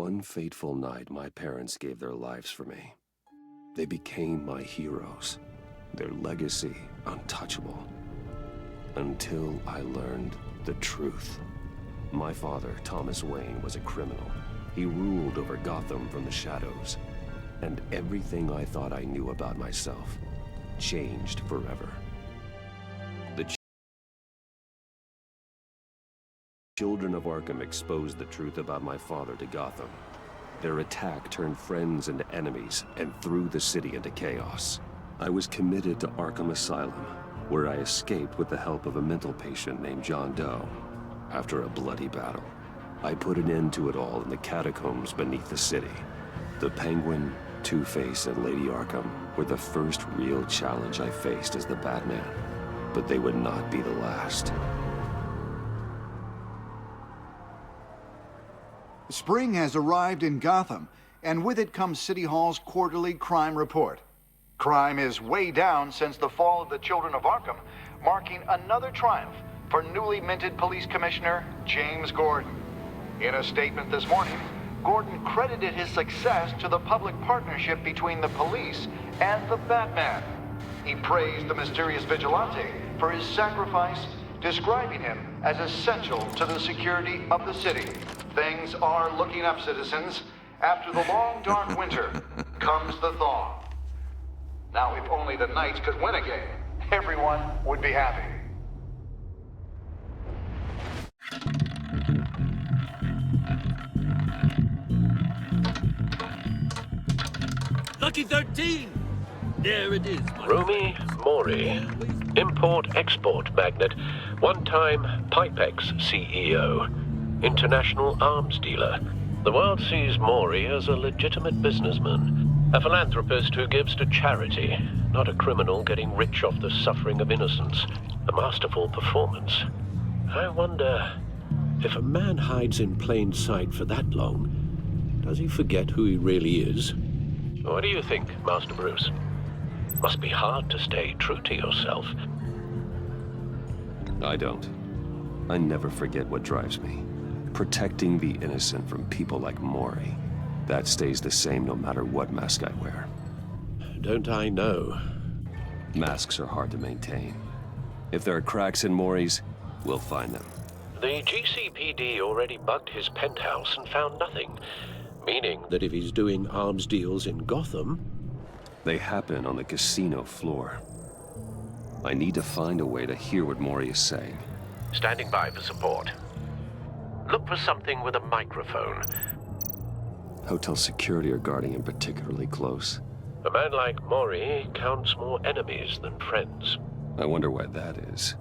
one fateful night, my parents gave their lives for me. They became my heroes, their legacy untouchable. Until I learned the truth. My father, Thomas Wayne, was a criminal. He ruled over Gotham from the shadows. And everything I thought I knew about myself changed forever. The children of Arkham exposed the truth about my father to Gotham. Their attack turned friends into enemies and threw the city into chaos. I was committed to Arkham Asylum, where I escaped with the help of a mental patient named John Doe. After a bloody battle, I put an end to it all in the catacombs beneath the city. The Penguin, Two-Face, and Lady Arkham were the first real challenge I faced as the Batman, but they would not be the last. Spring has arrived in Gotham, and with it comes City Hall's quarterly crime report. Crime is way down since the fall of the Children of Arkham, marking another triumph for newly minted Police Commissioner James Gordon. In a statement this morning, Gordon credited his success to the public partnership between the police and the Batman. He praised the mysterious vigilante for his sacrifice, describing him as essential to the security of the city. Things are looking up, citizens. After the long, dark winter comes the thaw. Now, if only the Knights could win again, everyone would be happy. Lucky 13! There it is. Rumi Mori, import-export magnate, one-time Pipex CEO, international arms dealer. The world sees Mori as a legitimate businessman, a philanthropist who gives to charity, not a criminal getting rich off the suffering of innocence. A masterful performance. I wonder, if a man hides in plain sight for that long, does he forget who he really is? What do you think, Master Bruce? Must be hard to stay true to yourself. I don't. I never forget what drives me. Protecting the innocent from people like Mori. That stays the same no matter what mask I wear. Don't I know? Masks are hard to maintain. If there are cracks in Mori's, we'll find them. The GCPD already bugged his penthouse and found nothing. Meaning that if he's doing arms deals in Gotham... They happen on the casino floor. I need to find a way to hear what Mori is saying. Standing by for support. Look for something with a microphone. Hotel security are guarding him particularly close. A man like Mori counts more enemies than friends. I wonder why that is.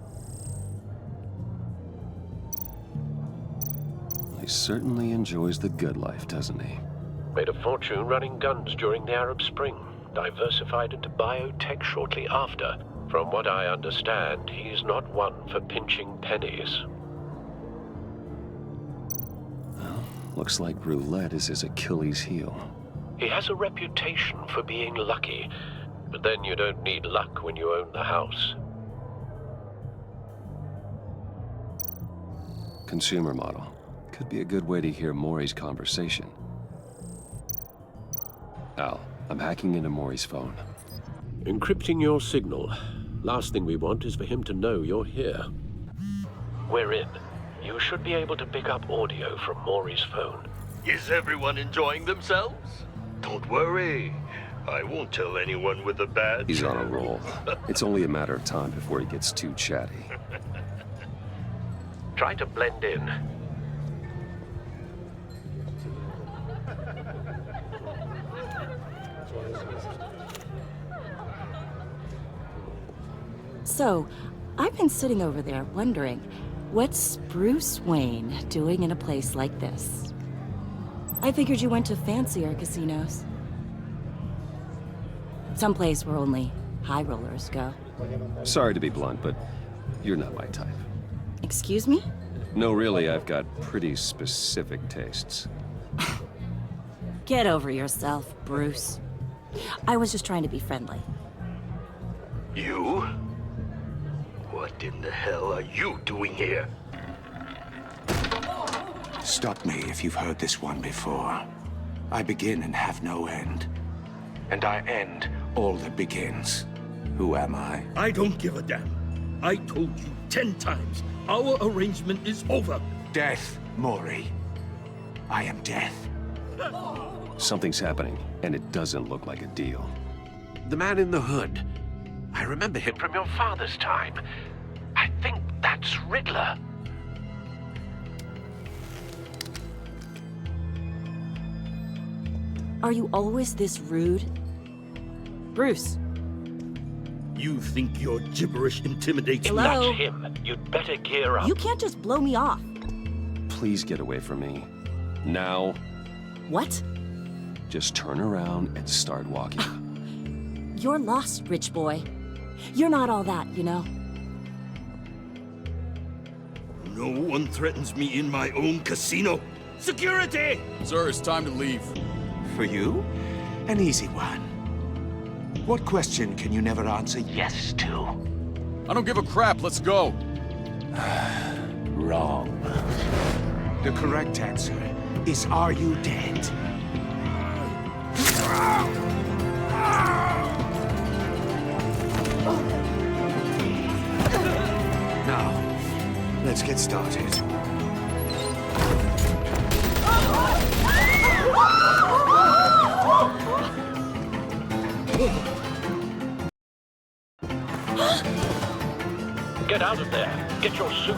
He certainly enjoys the good life, doesn't he? Made a fortune running guns during the Arab Spring. Diversified into biotech shortly after. From what I understand, he's not one for pinching pennies. Well, looks like roulette is his Achilles heel. He has a reputation for being lucky, but then you don't need luck when you own the house. Consumer model. Could be a good way to hear Mori's conversation. Al, I'm hacking into Mori's phone. Encrypting your signal. Last thing we want is for him to know you're here. We're in. You should be able to pick up audio from Mori's phone. Is everyone enjoying themselves? Don't worry. I won't tell anyone with a badge. He's on a roll. It's only a matter of time before he gets too chatty. Try to blend in. So, I've been sitting over there wondering, what's Bruce Wayne doing in a place like this? I figured you went to fancier casinos. Someplace where only high rollers go. Sorry to be blunt, but you're not my type. Excuse me? No, really, I've got pretty specific tastes. Get over yourself, Bruce. I was just trying to be friendly. You? What in the hell are you doing here? Stop me if you've heard this one before. I begin and have no end. And I end all that begins. Who am I? I don't give a damn. I told you 10 times. Our arrangement is over. Death, Mori. I am death. Something's happening, and it doesn't look like a deal. The man in the hood. I remember him from your father's time. I think that's Riddler. Are you always this rude? Bruce. You think your gibberish intimidates If me? Hello? that's him, you'd better gear up. You can't just blow me off. Please get away from me. Now, What? just turn around and start walking. You're lost, rich boy. You're not all that, you know? No one threatens me in my own casino. Security! Sir, it's time to leave. For you? An easy one. What question can you never answer yes to? I don't give a crap, let's go. Wrong. The correct answer is, are you dead? Now, let's get started. Get out of there. Get your suit.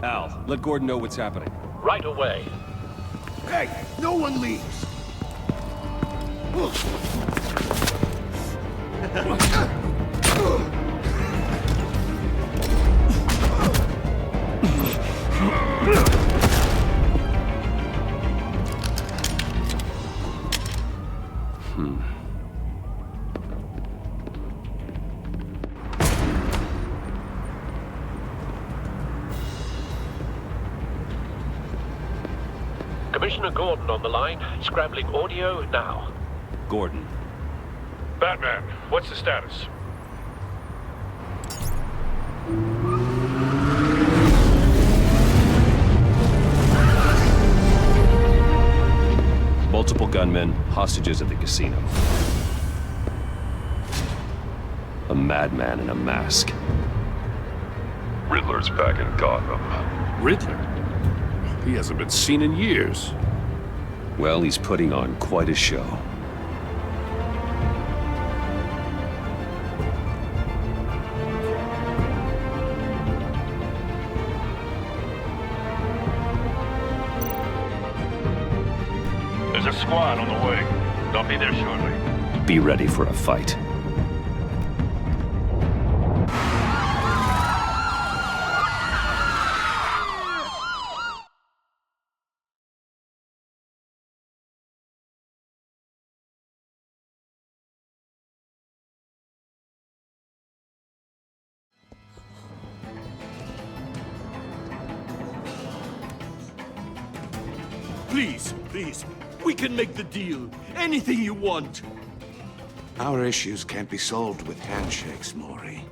Al, let Gordon know what's happening. Right away. Hey, no one leaves. Commissioner Gordon on the line. Scrambling audio now. Gordon. Batman, what's the status? Multiple gunmen, hostages at the casino. A madman in a mask. Riddler's back in Gotham. Riddler? He hasn't been seen in years. Well, he's putting on quite a show. There's a squad on the way. They'll be there shortly. Be ready for a fight. Please, please. We can make the deal. Anything you want. Our issues can't be solved with handshakes, Mori.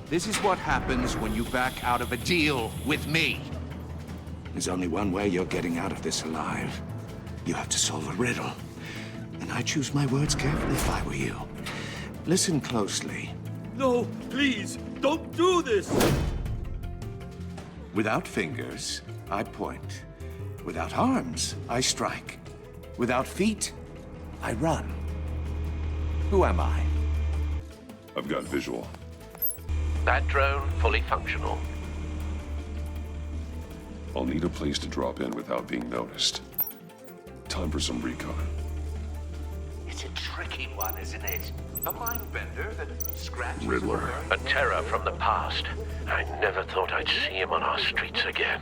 This is what happens when you back out of a deal with me. There's only one way you're getting out of this alive. You have to solve a riddle. And I choose my words carefully if I were you. Listen closely. No, please. Don't do this. Without fingers, I point. Without arms, I strike. Without feet, I run. Who am I? I've got visual. That drone fully functional. I'll need a place to drop in without being noticed. Time for some recon. It's a tricky one, isn't it? A mind bender that scratches... Riddler. A terror from the past. I never thought I'd see him on our streets again.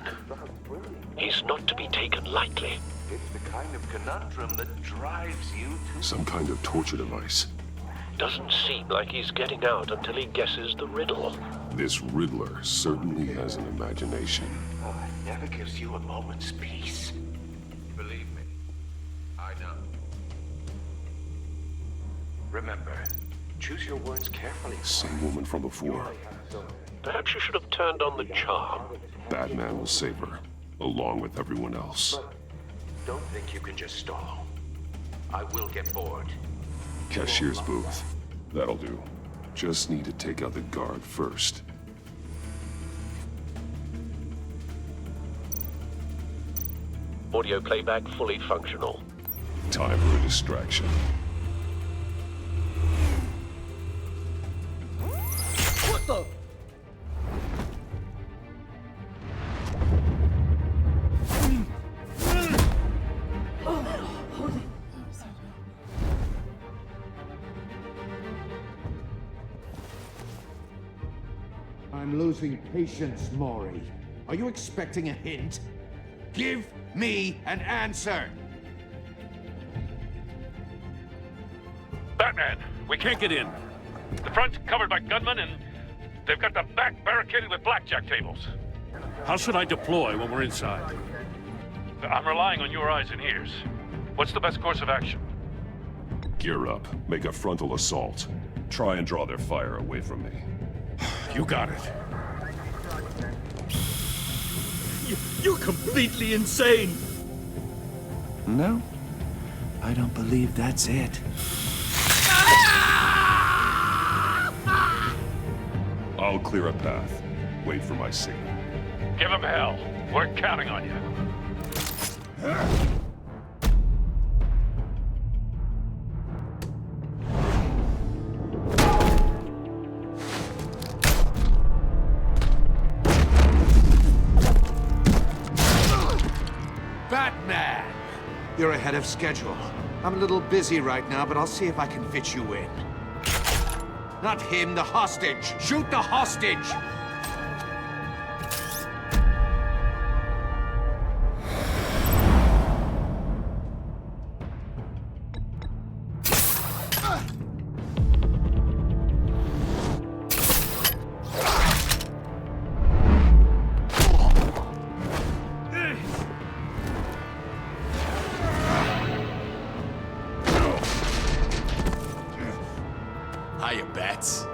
He's not to be taken lightly. It's the kind of conundrum that drives you to... Some kind of torture device. Doesn't seem like he's getting out until he guesses the riddle. This Riddler certainly has an imagination. Oh, it never gives you a moment's peace. Believe me, I know. Remember, choose your words carefully. Same woman from before. Perhaps you should have turned on the charm. Batman will save her, along with everyone else. Don't think you can just stall. I will get bored. Cashier's booth. That'll do. Just need to take out the guard first. Audio playback fully functional. Time for a distraction. What the? I'm losing patience, Maury. Are you expecting a hint? Give me an answer! Batman, we can't get in. The front's covered by gunmen, and they've got the back barricaded with blackjack tables. How should I deploy when we're inside? I'm relying on your eyes and ears. What's the best course of action? Gear up. Make a frontal assault. Try and draw their fire away from me. You got it. You're completely insane! No, I don't believe that's it. I'll clear a path. Wait for my signal. Give him hell. We're counting on you. Batman! You're ahead of schedule. I'm a little busy right now, but I'll see if I can fit you in. Not him, the hostage! Shoot the hostage! Hiya, Bats.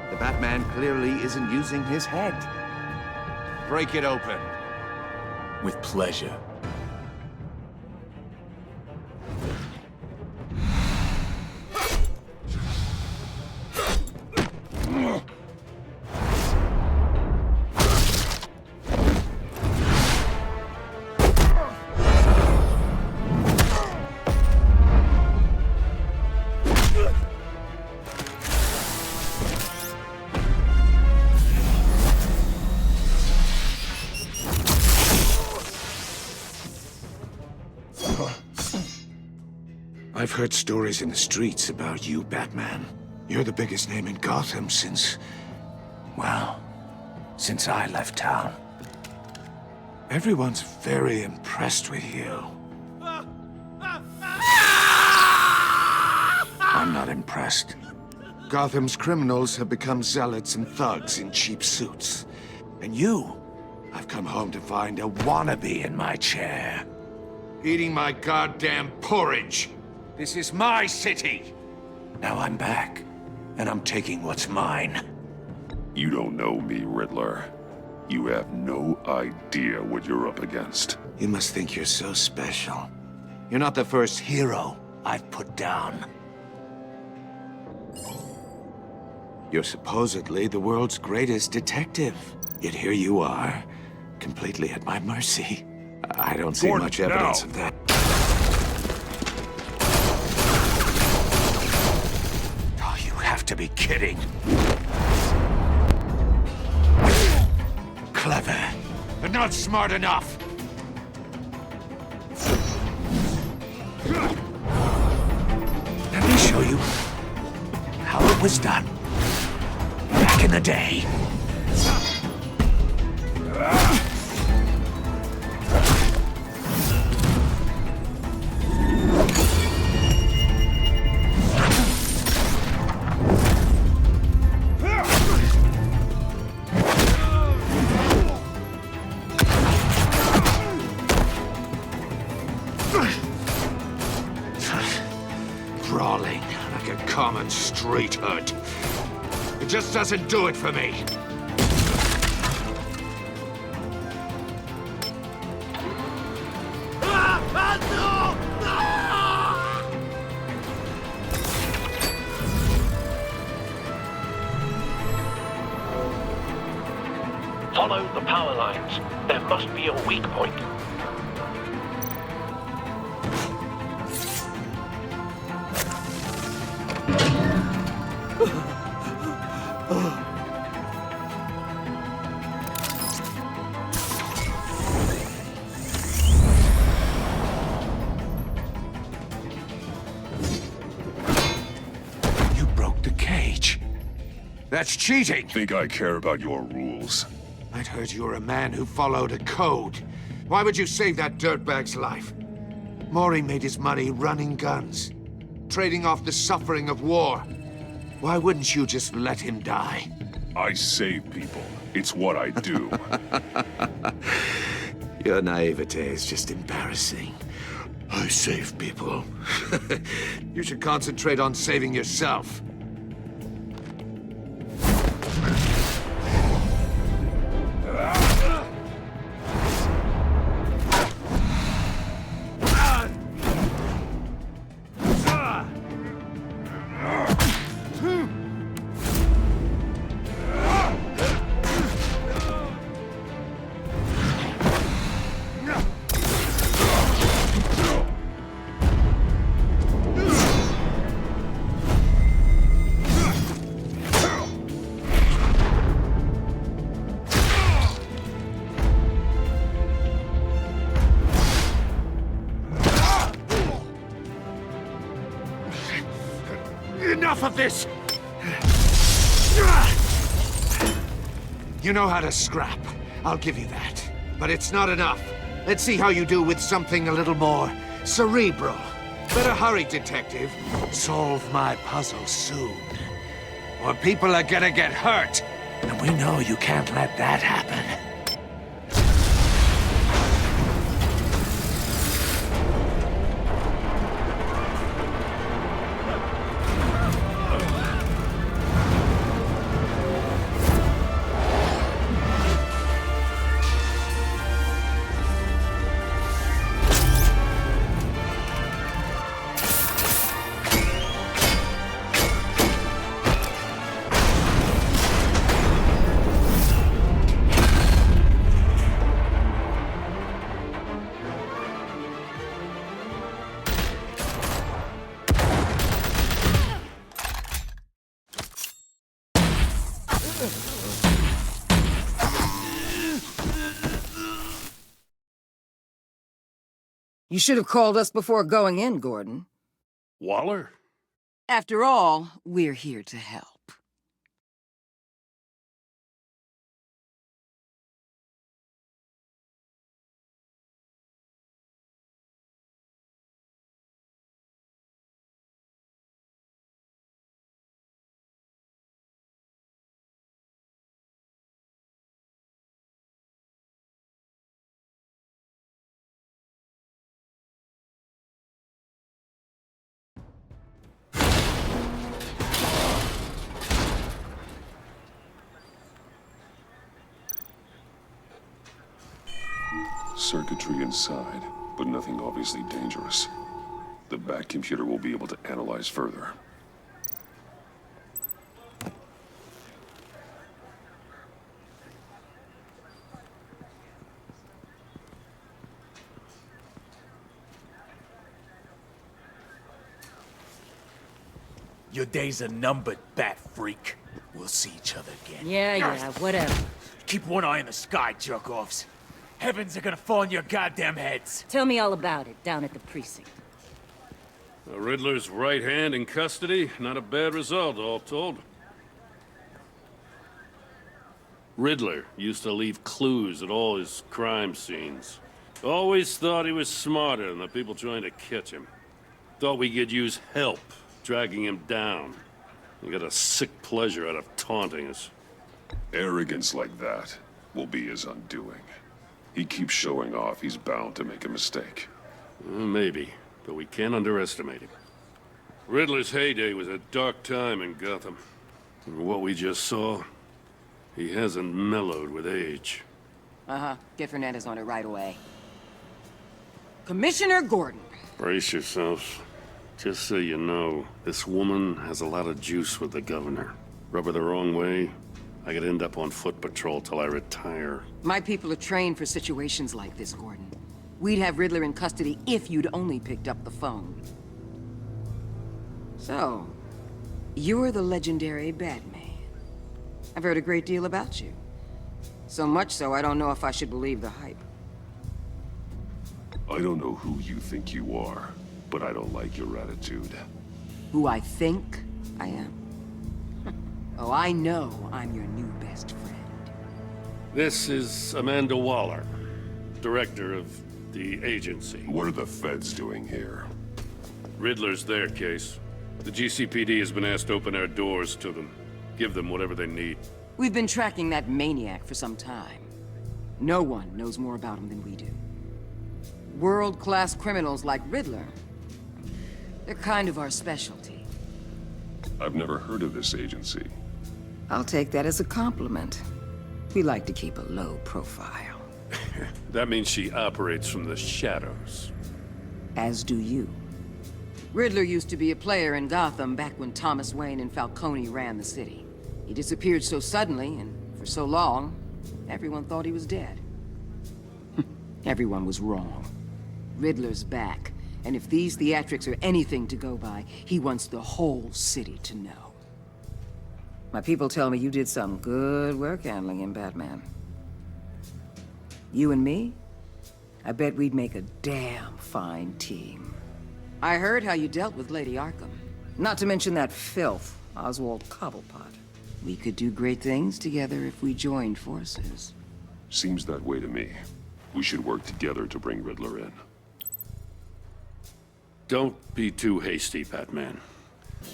The Batman clearly isn't using his head. Break it open. With pleasure. I've heard stories in the streets about you, Batman. You're the biggest name in Gotham since... well, since I left town. Everyone's very impressed with you. I'm not impressed. Gotham's criminals have become zealots and thugs in cheap suits. And you, I've come home to find a wannabe in my chair. Eating my goddamn porridge. This is my city. Now I'm back, and I'm taking what's mine. You don't know me, Riddler. You have no idea what you're up against. You must think you're so special. You're not the first hero I've put down. You're supposedly the world's greatest detective. Yet here you are, completely at my mercy. I don't see Gordon, much evidence now. of that. Oh, you have to be kidding. Clever, but not smart enough. Let me show you how it was done back in the day. Brawling like a common priesthood. It just doesn't do it for me. Follow the power lines. There must be a weak point. You broke the cage. That's cheating. Think I care about your rules? I'd heard you were a man who followed a code. Why would you save that dirtbag's life? Mori made his money running guns, trading off the suffering of war. Why wouldn't you just let him die? I save people. It's what I do. Your naivete is just embarrassing. I save people. You should concentrate on saving yourself. Enough of this! You know how to scrap. I'll give you that. But it's not enough. Let's see how you do with something a little more cerebral. Better hurry, detective. Solve my puzzle soon. Or people are gonna get hurt. And we know you can't let that happen. You should have called us before going in, Gordon. Waller? After all, we're here to help. Circuitry inside, but nothing obviously dangerous. The back computer will be able to analyze further. Your days are numbered, bat freak. We'll see each other again. Yeah, whatever. Keep one eye in the sky, jerk-offs. Heavens are gonna fall on your goddamn heads. Tell me all about it down at the precinct. Riddler's right hand in custody. Not a bad result, all told. Riddler used to leave clues at all his crime scenes. Always thought he was smarter than the people trying to catch him. Thought we could use help dragging him down. He got a sick pleasure out of taunting us. Arrogance like that will be his undoing. He keeps showing off, he's bound to make a mistake. Maybe, but we can't underestimate him. Riddler's heyday was a dark time in Gotham. From what we just saw, he hasn't mellowed with age. Uh-huh. Get Fernandez on it right away. Commissioner Gordon. Brace yourselves. Just so you know, this woman has a lot of juice with the governor. Rub her the wrong way, I could end up on foot patrol till I retire. My people are trained for situations like this, Gordon. We'd have Riddler in custody if you'd only picked up the phone. So, you're the legendary Batman. I've heard a great deal about you. So much so, I don't know if I should believe the hype. I don't know who you think you are, but I don't like your attitude. Who I think I am? Oh, I know I'm your new best friend. This is Amanda Waller, director of the agency. What are the feds doing here? Riddler's their case. The GCPD has been asked to open our doors to them. Give them whatever they need. We've been tracking that maniac for some time. No one knows more about him than we do. World-class criminals like Riddler, they're kind of our specialty. I've never heard of this agency. I'll take that as a compliment. We like to keep a low profile. That means she operates from the shadows. As do you. Riddler used to be a player in Gotham back when Thomas Wayne and Falcone ran the city. He disappeared so suddenly and for so long, everyone thought he was dead. Everyone was wrong. Riddler's back, and if these theatrics are anything to go by, he wants the whole city to know. My people tell me you did some good work handling him, Batman. You and me? I bet we'd make a damn fine team. I heard how you dealt with Lady Arkham. Not to mention that filth, Oswald Cobblepot. We could do great things together if we joined forces. Seems that way to me. We should work together to bring Riddler in. Don't be too hasty, Batman.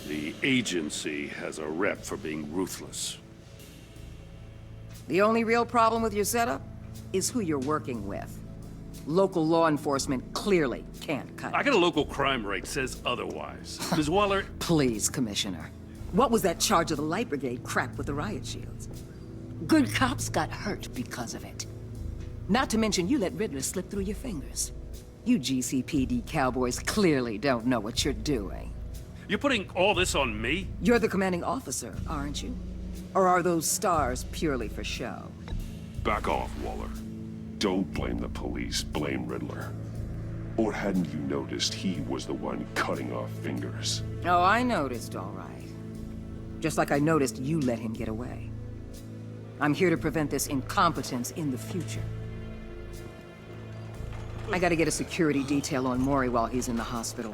The agency has a rep for being ruthless. The only real problem with your setup is who you're working with. Local law enforcement clearly can't cut it. I got a local crime rate says otherwise. Ms. Waller... Please, Commissioner. What was that charge of the Light Brigade crap with the riot shields? Good cops got hurt because of it. Not to mention you let Riddler slip through your fingers. You GCPD cowboys clearly don't know what you're doing. You're putting all this on me? You're the commanding officer, aren't you? Or are those stars purely for show? Back off, Waller. Don't blame the police, blame Riddler. Or hadn't you noticed he was the one cutting off fingers? Oh, I noticed, all right. Just like I noticed you let him get away. I'm here to prevent this incompetence in the future. I gotta get a security detail on Mori while he's in the hospital.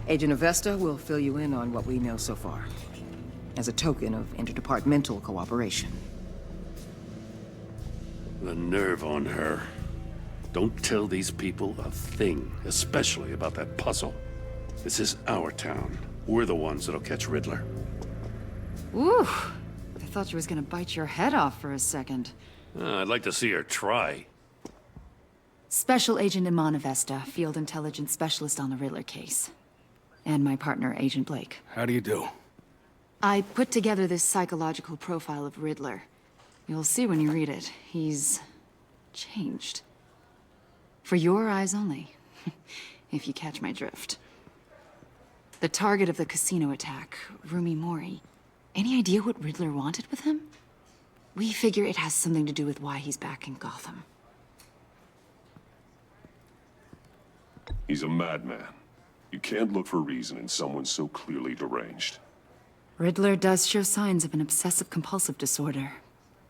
Agent Avesta will fill you in on what we know so far, as a token of interdepartmental cooperation. The nerve on her. Don't tell these people a thing, especially about that puzzle. This is our town. We're the ones that'll catch Riddler. Ooh, I thought she was gonna bite your head off for a second. I'd like to see her try. Special Agent Iman Avesta, Field Intelligence Specialist on the Riddler case. And my partner, Agent Blake. How do you do? I put together this psychological profile of Riddler. You'll see when you read it. He's changed. For your eyes only, if you catch my drift. The target of the casino attack, Rumi Mori. Any idea what Riddler wanted with him? We figure it has something to do with why he's back in Gotham. He's a madman. You can't look for reason in someone so clearly deranged. Riddler does show signs of an obsessive-compulsive disorder,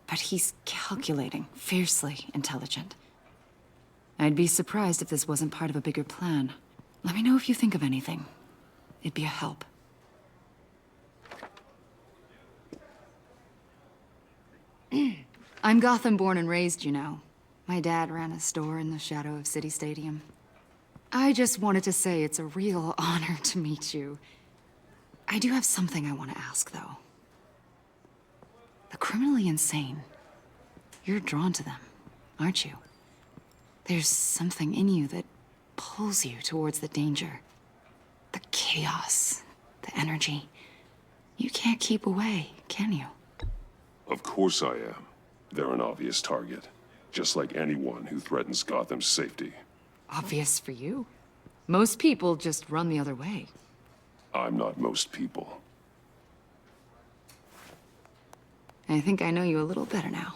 but he's calculating, fiercely intelligent. I'd be surprised if this wasn't part of a bigger plan. Let me know if you think of anything. It'd be a help. I'm Gotham born and raised, you know. My dad ran a store in the shadow of City Stadium. I just wanted to say it's a real honor to meet you. I do have something I want to ask, though. The criminally insane. You're drawn to them, aren't you? There's something in you that pulls you towards the danger. The chaos, the energy. You can't keep away, can you? Of course I am. They're an obvious target. Just like anyone who threatens Gotham's safety. Obvious for you. Most people just run the other way. I'm not most people. I think I know you a little better now.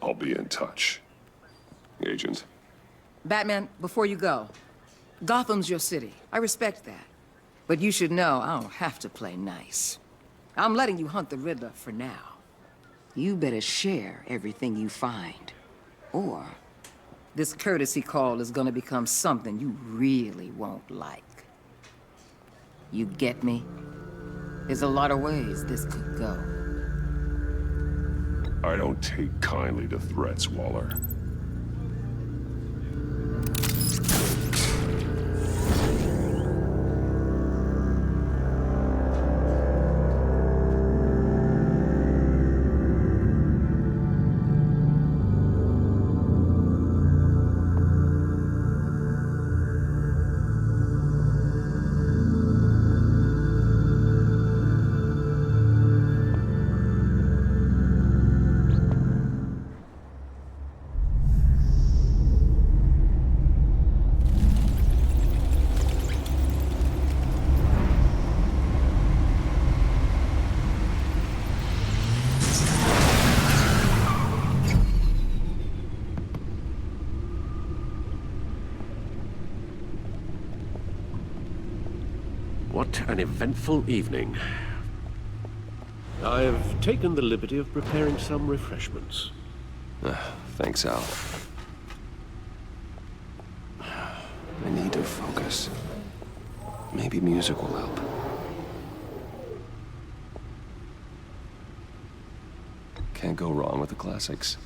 I'll be in touch. Agent. Batman, before you go, Gotham's your city. I respect that. But you should know I don't have to play nice. I'm letting you hunt the Riddler for now. You better share everything you find. Or this courtesy call is gonna become something you really won't like. You get me? There's a lot of ways this could go. I don't take kindly to threats, Waller. What an eventful evening. I've taken the liberty of preparing some refreshments. Thanks, Al. I need to focus. Maybe music will help. Can't go wrong with the classics.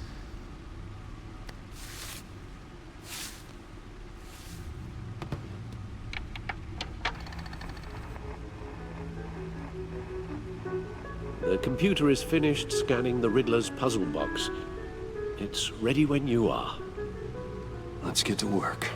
The computer is finished scanning the Riddler's puzzle box. It's ready when you are. Let's get to work.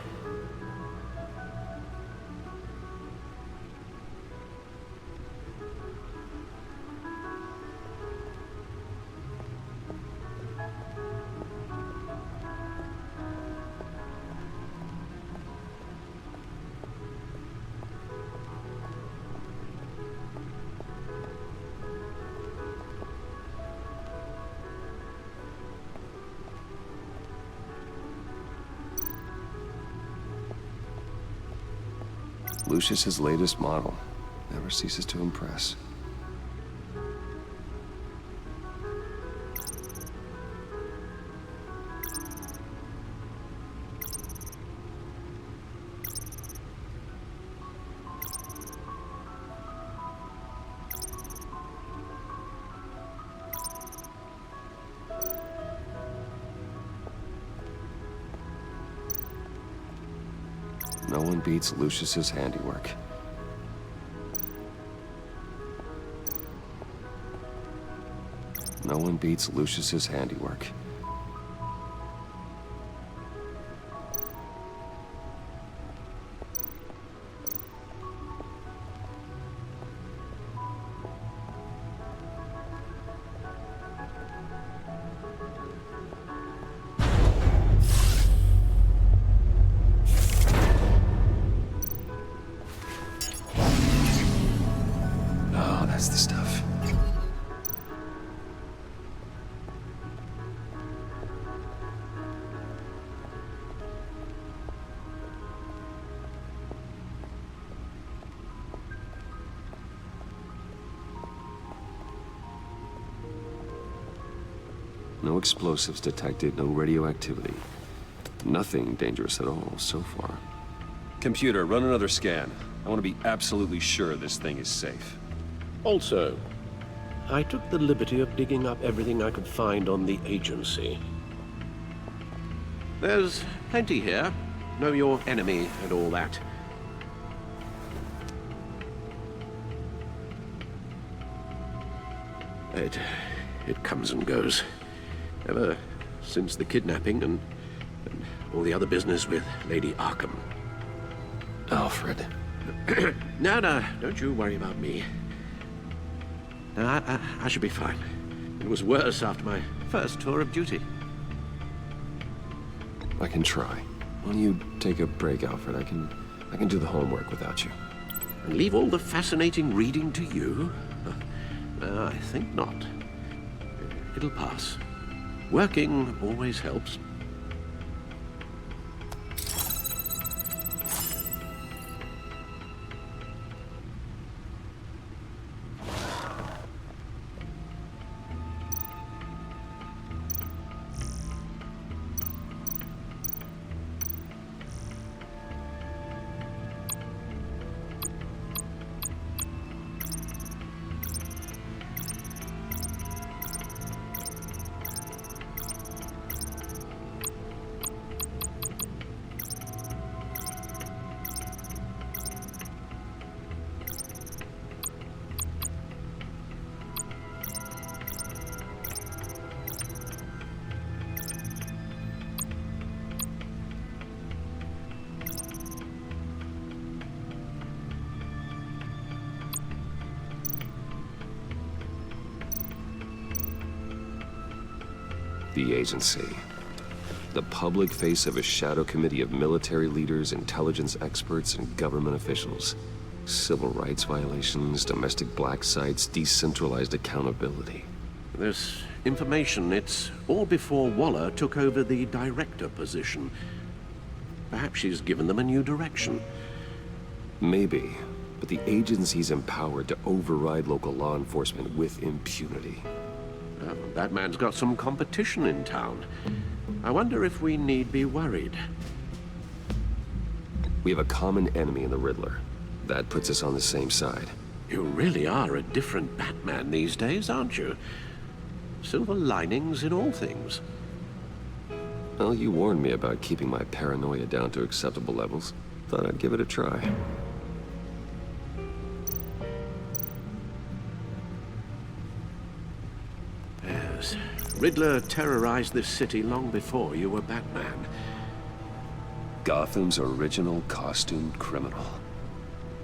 Lucius's latest model. Never ceases to impress. No one beats Lucius's handiwork. No one beats Lucius's handiwork. Oh, that's the stuff. No explosives detected, no radioactivity. Nothing dangerous at all so far. Computer, run another scan. I want to be absolutely sure this thing is safe. Also, I took the liberty of digging up everything I could find on the agency. There's plenty here. Know your enemy and all that. It comes and goes. Ever since the kidnapping and all the other business with Lady Arkham. Alfred. No, don't you worry about me. No, I should be fine. It was worse after my first tour of duty. I can try. Why don't you take a break, Alfred? I can do the homework without you. And leave all the fascinating reading to you? I think not. It'll pass. Working always helps. The agency. The public face of a shadow committee of military leaders, intelligence experts, and government officials. Civil rights violations, domestic black sites, decentralized accountability. This information, it's all before Waller took over the director position. Perhaps she's given them a new direction. Maybe, but the agency's empowered to override local law enforcement with impunity. Oh, Batman's got some competition in town. I wonder if we need be worried. We have a common enemy in the Riddler. That puts us on the same side. You really are a different Batman these days, aren't you? Silver linings in all things. Well, you warned me about keeping my paranoia down to acceptable levels. Thought I'd give it a try. Yes. Riddler terrorized this city long before you were Batman. Gotham's original costumed criminal.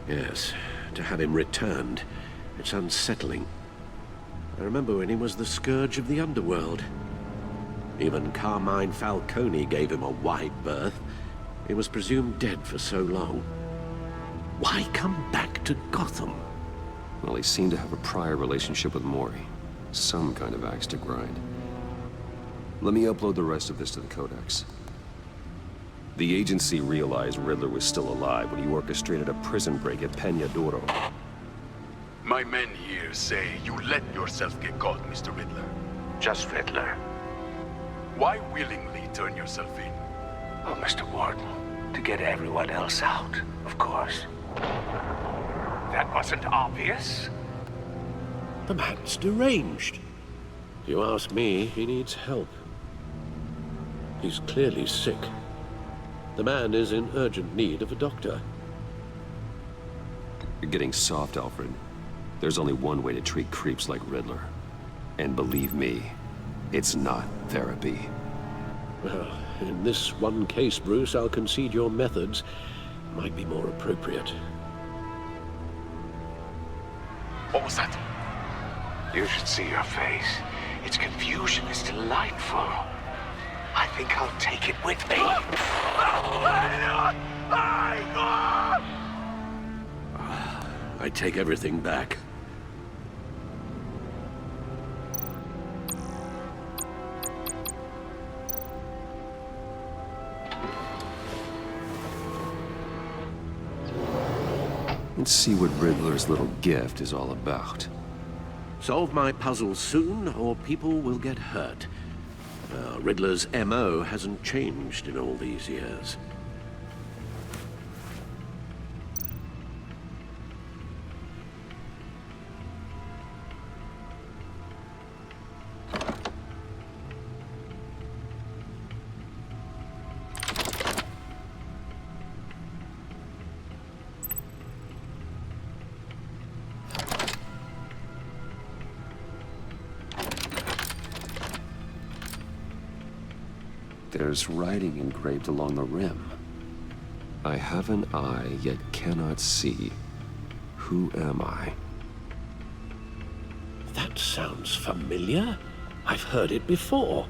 Yes. To have him returned, it's unsettling. I remember when he was the scourge of the underworld. Even Carmine Falcone gave him a wide berth. He was presumed dead for so long. Why come back to Gotham? Well, he seemed to have a prior relationship with Mori. Some kind of axe to grind. Let me upload the rest of this to the Codex. The agency realized Riddler was still alive when he orchestrated a prison break at Peñadoro. My men here say you let yourself get caught, Mr. Riddler. Just Riddler. Why willingly turn yourself in? Oh, Mr. Warden, to get everyone else out, of course. That wasn't obvious. The man's deranged. If you ask me, he needs help. He's clearly sick. The man is in urgent need of a doctor. You're getting soft, Alfred. There's only one way to treat creeps like Riddler. And believe me, it's not therapy. Well, in this one case, Bruce, I'll concede your methods might be more appropriate. What was that? You should see your face. Its confusion is delightful. I think I'll take it with me. I take everything back. Let's see what Riddler's little gift is all about. Solve my puzzles soon, or people will get hurt. Riddler's MO hasn't changed in all these years. There's writing engraved along the rim. I have an eye, yet cannot see. Who am I? That sounds familiar. I've heard it before.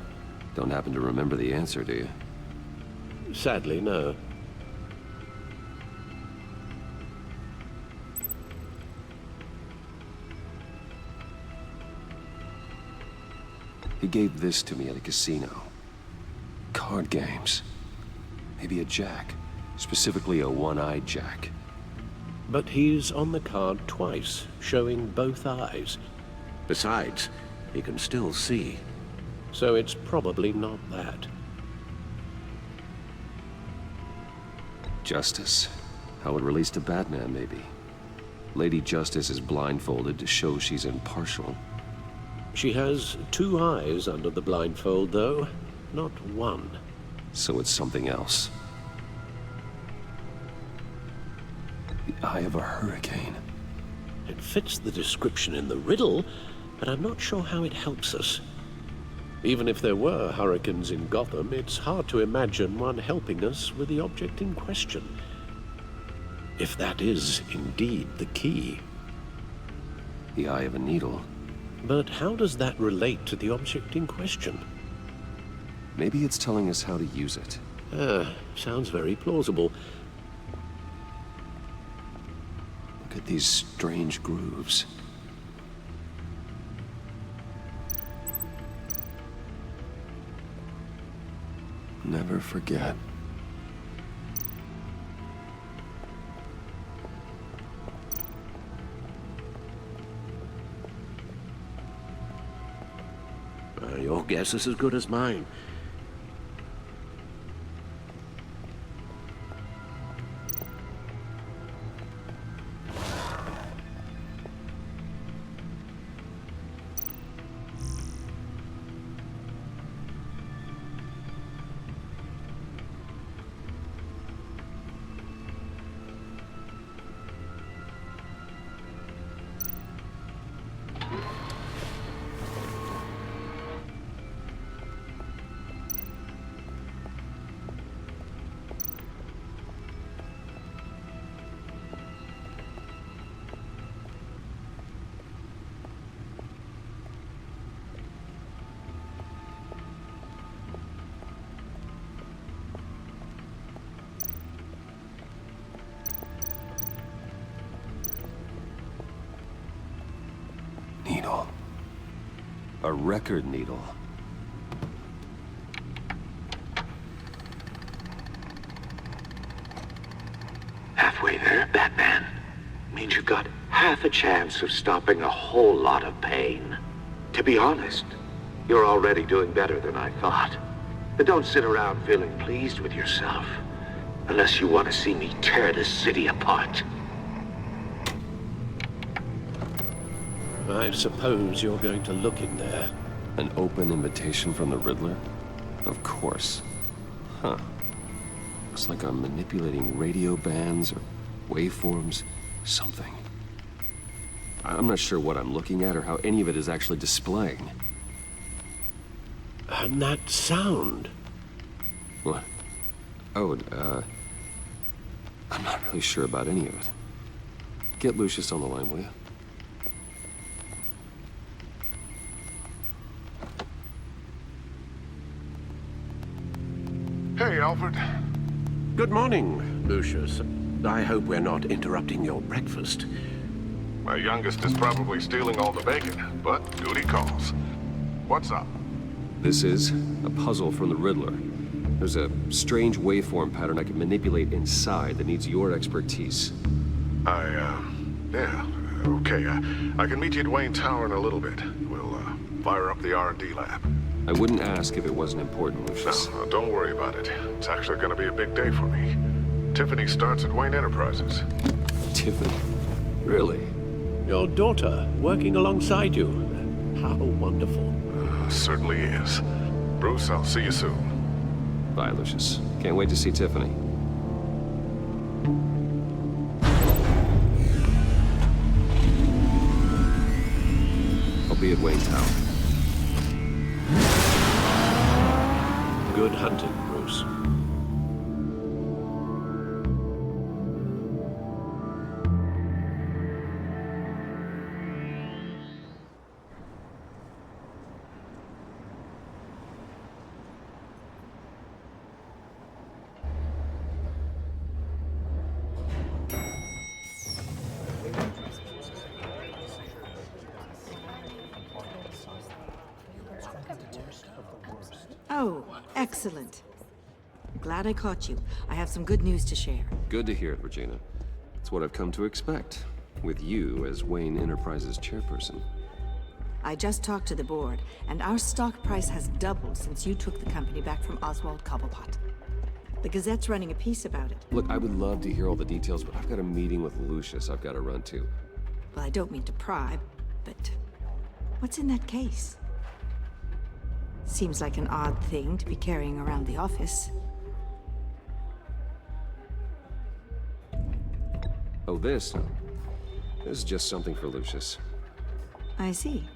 Don't happen to remember the answer, do you? Sadly, no. He gave this to me at a casino. Card games. Maybe a jack. Specifically a one-eyed jack. But he's on the card twice, showing both eyes. Besides, he can still see. So it's probably not that. Justice. How it relates to Batman, maybe. Lady Justice is blindfolded to show she's impartial. She has two eyes under the blindfold, though, not one. So it's something else. The eye of a hurricane. It fits the description in the riddle, but I'm not sure how it helps us. Even if there were hurricanes in Gotham, it's hard to imagine one helping us with the object in question. If that is indeed the key. The eye of a needle. But how does that relate to the object in question? Maybe it's telling us how to use it. Sounds very plausible. Look at these strange grooves. Never forget. Your guess is as good as mine. Needle. A record needle. Halfway there, Batman. Means you've got half a chance of stopping a whole lot of pain. To be honest, you're already doing better than I thought. But don't sit around feeling pleased with yourself. Unless you want to see me tear this city apart. I suppose you're going to look in there. An open invitation from the Riddler? Of course. Huh. Looks like I'm manipulating radio bands or waveforms. Something. I'm not sure what I'm looking at or how any of it is actually displaying. And that sound. What? Oh, I'm not really sure about any of it. Get Lucius on the line, will you? Hey, Alfred. Good morning, Lucius. I hope we're not interrupting your breakfast. My youngest is probably stealing all the bacon, but duty calls. What's up? This is a puzzle from the Riddler. There's a strange waveform pattern I can manipulate inside that needs your expertise. Yeah, okay. I can meet you at Wayne Tower in a little bit. We'll, fire up the R&D lab. I wouldn't ask if it wasn't important, Lucius. No, don't worry about it. It's actually gonna be a big day for me. Tiffany starts at Wayne Enterprises. Tiffany? Really? Your daughter, working alongside you. How wonderful. Certainly is. Bruce, I'll see you soon. Bye, Lucius. Can't wait to see Tiffany. I'll be at Wayne Tower. Good hunting, Bruce. Oh, excellent. Glad I caught you. I have some good news to share. Good to hear it, Regina. It's what I've come to expect, with you as Wayne Enterprises chairperson. I just talked to the board, and our stock price has doubled since you took the company back from Oswald Cobblepot. The Gazette's running a piece about it. Look, I would love to hear all the details, but I've got a meeting with Lucius I've got to run to. Well, I don't mean to pry, but what's in that case? Seems like an odd thing to be carrying around the office. Oh, this? This is just something for Lucius. I see.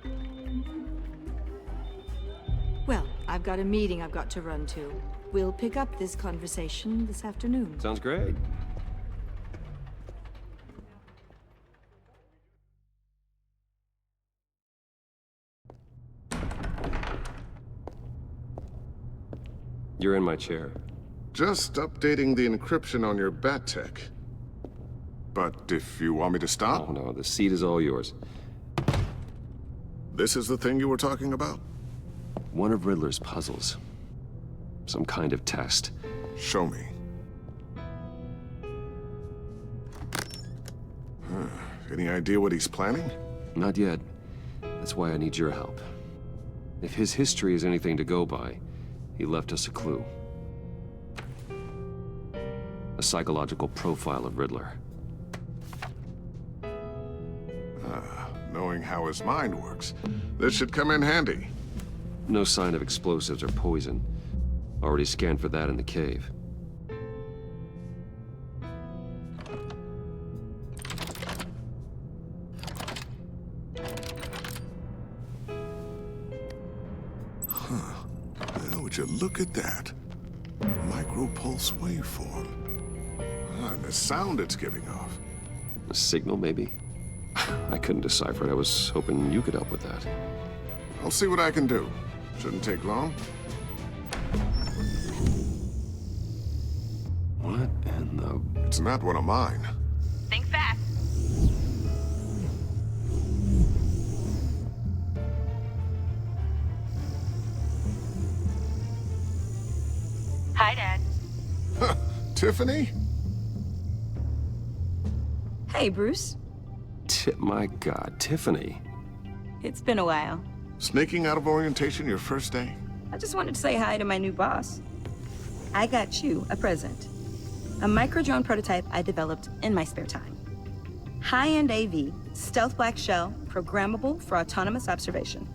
Well, I've got a meeting I've got to run to. We'll pick up this conversation this afternoon. Sounds great. You're in my chair. Just updating the encryption on your bat tech. But if you want me to stop... Oh, no, the seat is all yours. This is the thing you were talking about? One of Riddler's puzzles. Some kind of test. Show me. Any idea what he's planning? Not yet. That's why I need your help. If his history is anything to go by, he left us a clue. A psychological profile of Riddler. Knowing how his mind works, this should come in handy. No sign of explosives or poison. Already scanned for that in the cave. Well, would you look at that? Micropulse waveform. And the sound it's giving off. A signal, maybe? I couldn't decipher it. I was hoping you could help with that. I'll see what I can do. Shouldn't take long. What in the... It's not one of mine. Think fast. Hi, Dad. Tiffany? Hey, Bruce. My God, Tiffany. It's been a while. Sneaking out of orientation your first day? I just wanted to say hi to my new boss. I got you a present. A micro-drone prototype I developed in my spare time. High-end AV, stealth black shell, programmable for autonomous observation.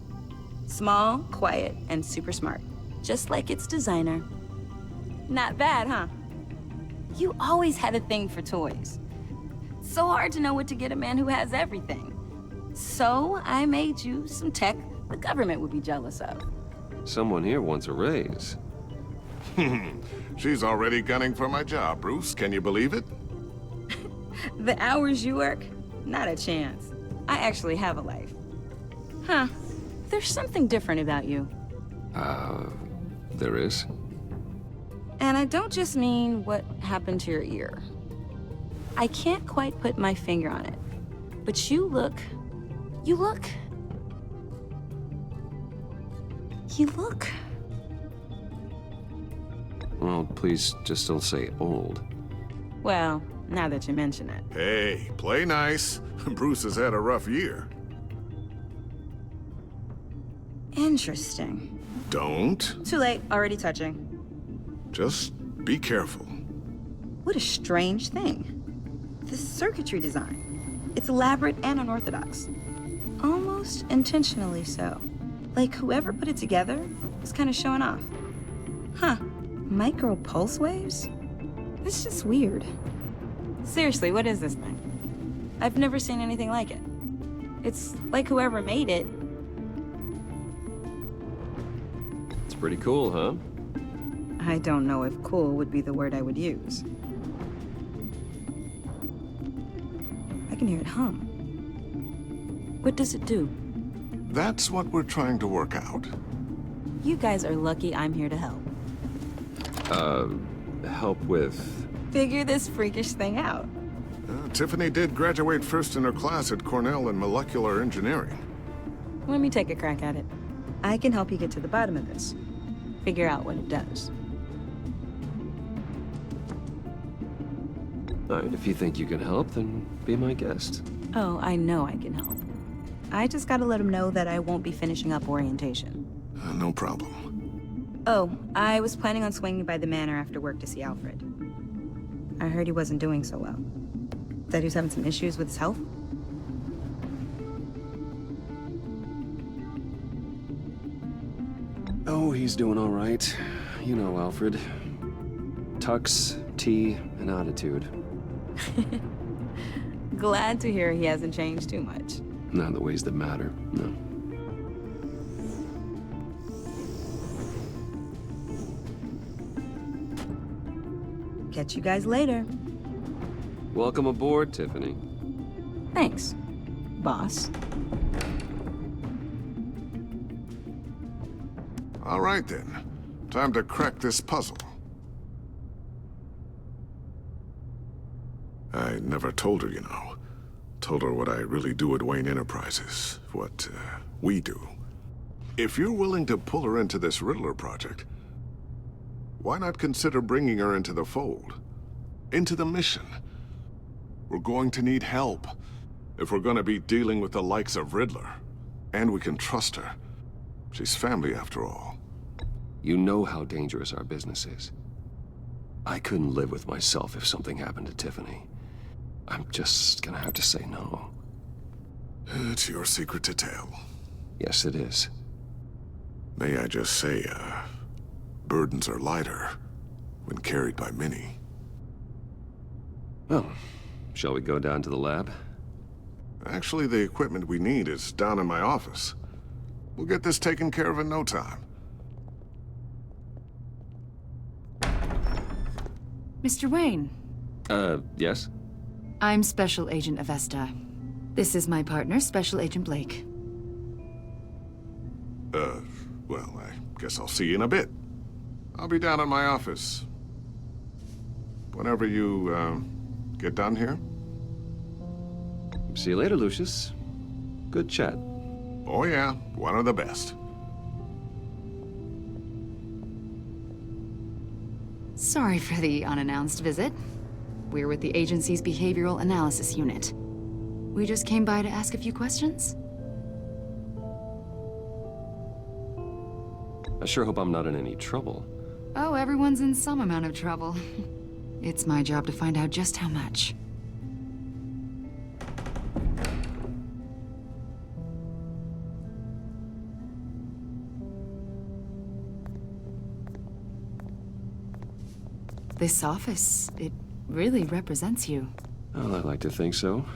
Small, quiet, and super smart. Just like its designer. Not bad, huh? You always had a thing for toys. So hard to know what to get a man who has everything. So I made you some tech the government would be jealous of. Someone here wants a raise. She's already gunning for my job, Bruce. Can you believe it? The hours you work? Not a chance. I actually have a life. Huh. There's something different about you. There is? And I don't just mean what happened to your ear. I can't quite put my finger on it. But you look... Well, please just don't say old. Well, now that you mention it. Hey, play nice. Bruce has had a rough year. Interesting. Don't. Too late, already touching. Just be careful. What a strange thing. The circuitry design. It's elaborate and unorthodox. Almost intentionally so. Like whoever put it together was kind of showing off. Huh. Micro pulse waves? It's just weird. Seriously, what is this thing? I've never seen anything like it. It's like whoever made it. It's pretty cool, huh? I don't know if cool would be the word I would use. I can hear it hum. What does it do? That's what we're trying to work out. You guys are lucky I'm here to help. Help with... Figure this freakish thing out. Tiffany did graduate first in her class at Cornell in molecular engineering. Let me take a crack at it. I can help you get to the bottom of this. Figure out what it does. All right, if you think you can help, then be my guest. Oh, I know I can help. I just gotta let him know that I won't be finishing up orientation. No problem. Oh, I was planning on swinging by the manor after work to see Alfred. I heard he wasn't doing so well. That he was having some issues with his health? Oh, he's doing all right. You know Alfred. Tux, tea, and attitude. Glad to hear he hasn't changed too much. Not in the ways that matter, no. Catch you guys later. Welcome aboard, Tiffany. Thanks, boss. All right, then. Time to crack this puzzle. I never told her, you know. Told her what I really do at Wayne Enterprises. What, we do. If you're willing to pull her into this Riddler project, why not consider bringing her into the fold? Into the mission? We're going to need help if we're going to be dealing with the likes of Riddler. And we can trust her. She's family, after all. You know how dangerous our business is. I couldn't live with myself if something happened to Tiffany. I'm just gonna have to say no. It's your secret to tell. Yes, it is. May I just say, burdens are lighter when carried by many. Well, shall we go down to the lab? Actually, the equipment we need is down in my office. We'll get this taken care of in no time. Mr. Wayne. Yes? I'm Special Agent Avesta. This is my partner, Special Agent Blake. Well, I guess I'll see you in a bit. I'll be down in my office. Whenever you, get done here. See you later, Lucius. Good chat. Oh yeah, one of the best. Sorry for the unannounced visit. We're with the agency's behavioral analysis unit. We just came by to ask a few questions. I sure hope I'm not in any trouble. Oh, everyone's in some amount of trouble. It's my job to find out just how much. This office, it really represents you. Well, I like to think so.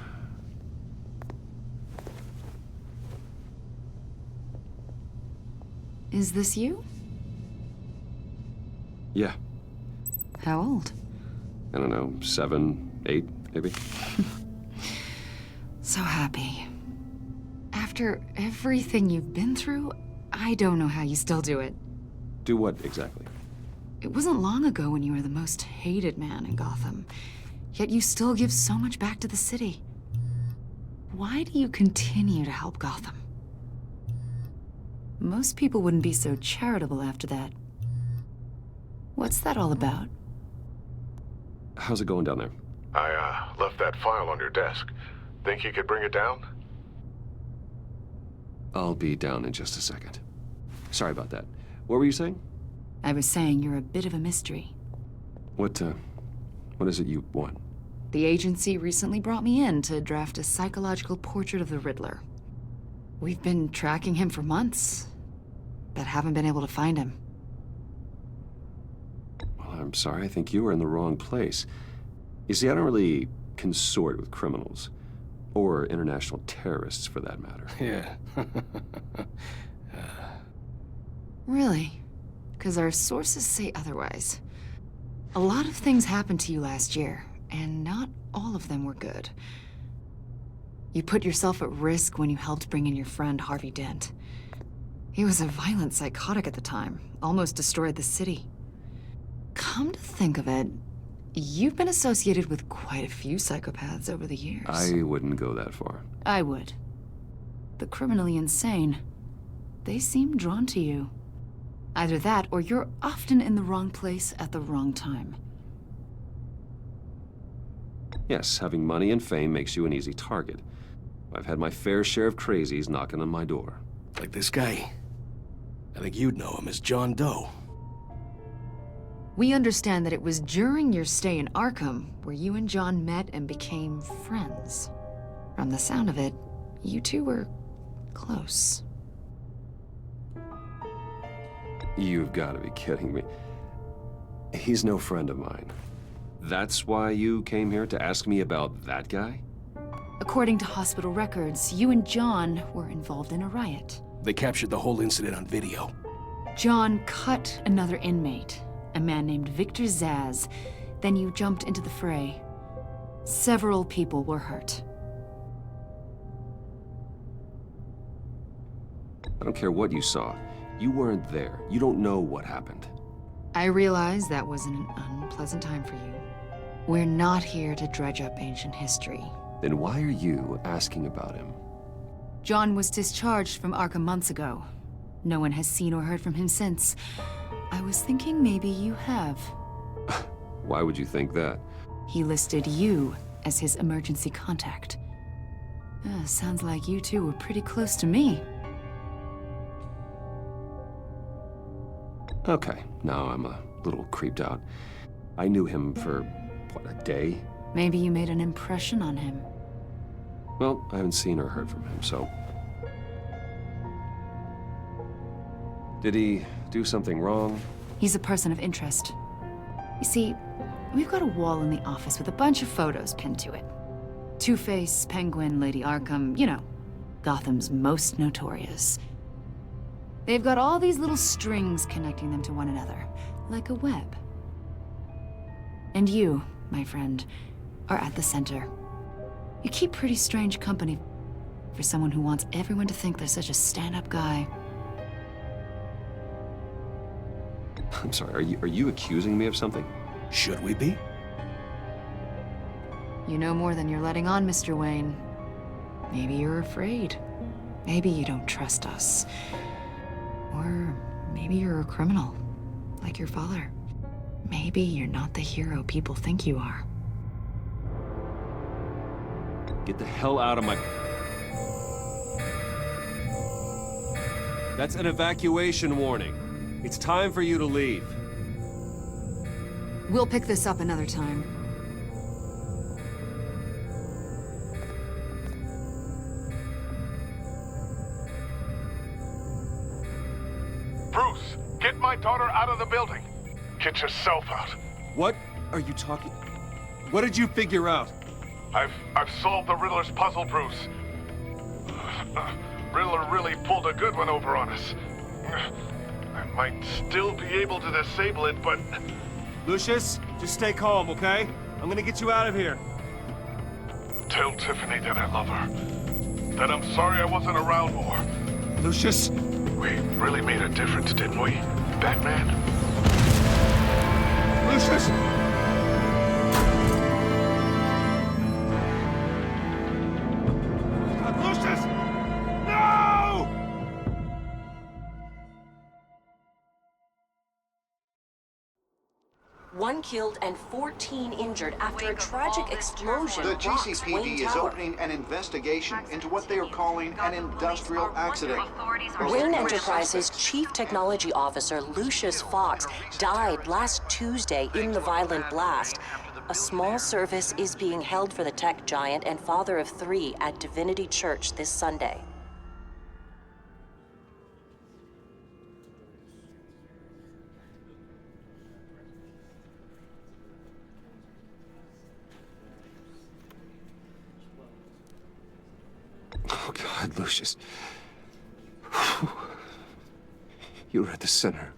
Is this you? Yeah. How old? I don't know, 7, 8, maybe? So happy. After everything you've been through, I don't know how you still do it. Do what, exactly? It wasn't long ago when you were the most hated man in Gotham, yet you still give so much back to the city. Why do you continue to help Gotham? Most people wouldn't be so charitable after that. What's that all about? How's it going down there? I, left that file on your desk. Think you could bring it down? I'll be down in just a second. Sorry about that. What were you saying? I was saying you're a bit of a mystery. What is it you want? The agency recently brought me in to draft a psychological portrait of the Riddler. We've been tracking him for months, but haven't been able to find him. Well, I'm sorry. I think you were in the wrong place. You see, I don't really consort with criminals. Or international terrorists, for that matter. Yeah. Really? because our sources say otherwise. A lot of things happened to you last year, and not all of them were good. You put yourself at risk when you helped bring in your friend Harvey Dent. He was a violent psychotic at the time, almost destroyed the city. Come to think of it, you've been associated with quite a few psychopaths over the years. I wouldn't go that far. I would. The criminally insane, they seem drawn to you. Either that, or you're often in the wrong place at the wrong time. Yes, having money and fame makes you an easy target. I've had my fair share of crazies knocking on my door. Like this guy. I think you'd know him as John Doe. We understand that it was during your stay in Arkham where you and John met and became friends. From the sound of it, you two were close. You've got to be kidding me. He's no friend of mine. That's why you came here to ask me about that guy? According to hospital records, you and John were involved in a riot. They captured the whole incident on video. John cut another inmate, a man named Victor Zaz. Then you jumped into the fray. Several people were hurt. I don't care what you saw. You weren't there. You don't know what happened. I realize that was an unpleasant time for you. We're not here to dredge up ancient history. Then why are you asking about him? John was discharged from Arkham months ago. No one has seen or heard from him since. I was thinking maybe you have. Why would you think that? He listed you as his emergency contact. Sounds like you two were pretty close to me. Okay, now I'm a little creeped out. I knew him for, what, a day? Maybe you made an impression on him. Well, I haven't seen or heard from him, so... Did he do something wrong? He's a person of interest. You see, we've got a wall in the office with a bunch of photos pinned to it. Two-Face, Penguin, Lady Arkham, you know, Gotham's most notorious. They've got all these little strings connecting them to one another, like a web. And you, my friend, are at the center. You keep pretty strange company for someone who wants everyone to think they're such a stand-up guy. I'm sorry, are you accusing me of something? Should we be? You know more than you're letting on, Mr. Wayne. Maybe you're afraid. Maybe you don't trust us. Or maybe you're a criminal, like your father. Maybe you're not the hero people think you are. Get the hell out of my... That's an evacuation warning. It's time for you to leave. We'll pick this up another time. Bruce, get my daughter out of the building. Get yourself out. What are you talking... What did you figure out? I've solved the Riddler's puzzle, Bruce. Riddler really pulled a good one over on us. I might still be able to disable it, but... Lucius, just stay calm, okay? I'm gonna get you out of here. Tell Tiffany that I love her. That I'm sorry I wasn't around more. Lucius? We really made a difference, didn't we, Batman? Lucius! Lucius! No! One killed and 14 injured after a tragic explosion. The rocks GCPD Wayne is Tower. opening an investigation into what they are calling an industrial accident. Wayne Enterprises' Chief Technology Officer, Lucius Fox, died last Tuesday in the violent blast. A small service is being held for the tech giant and father of 3 at Divinity Church this Sunday. Oh, God, Lucius. You were at the center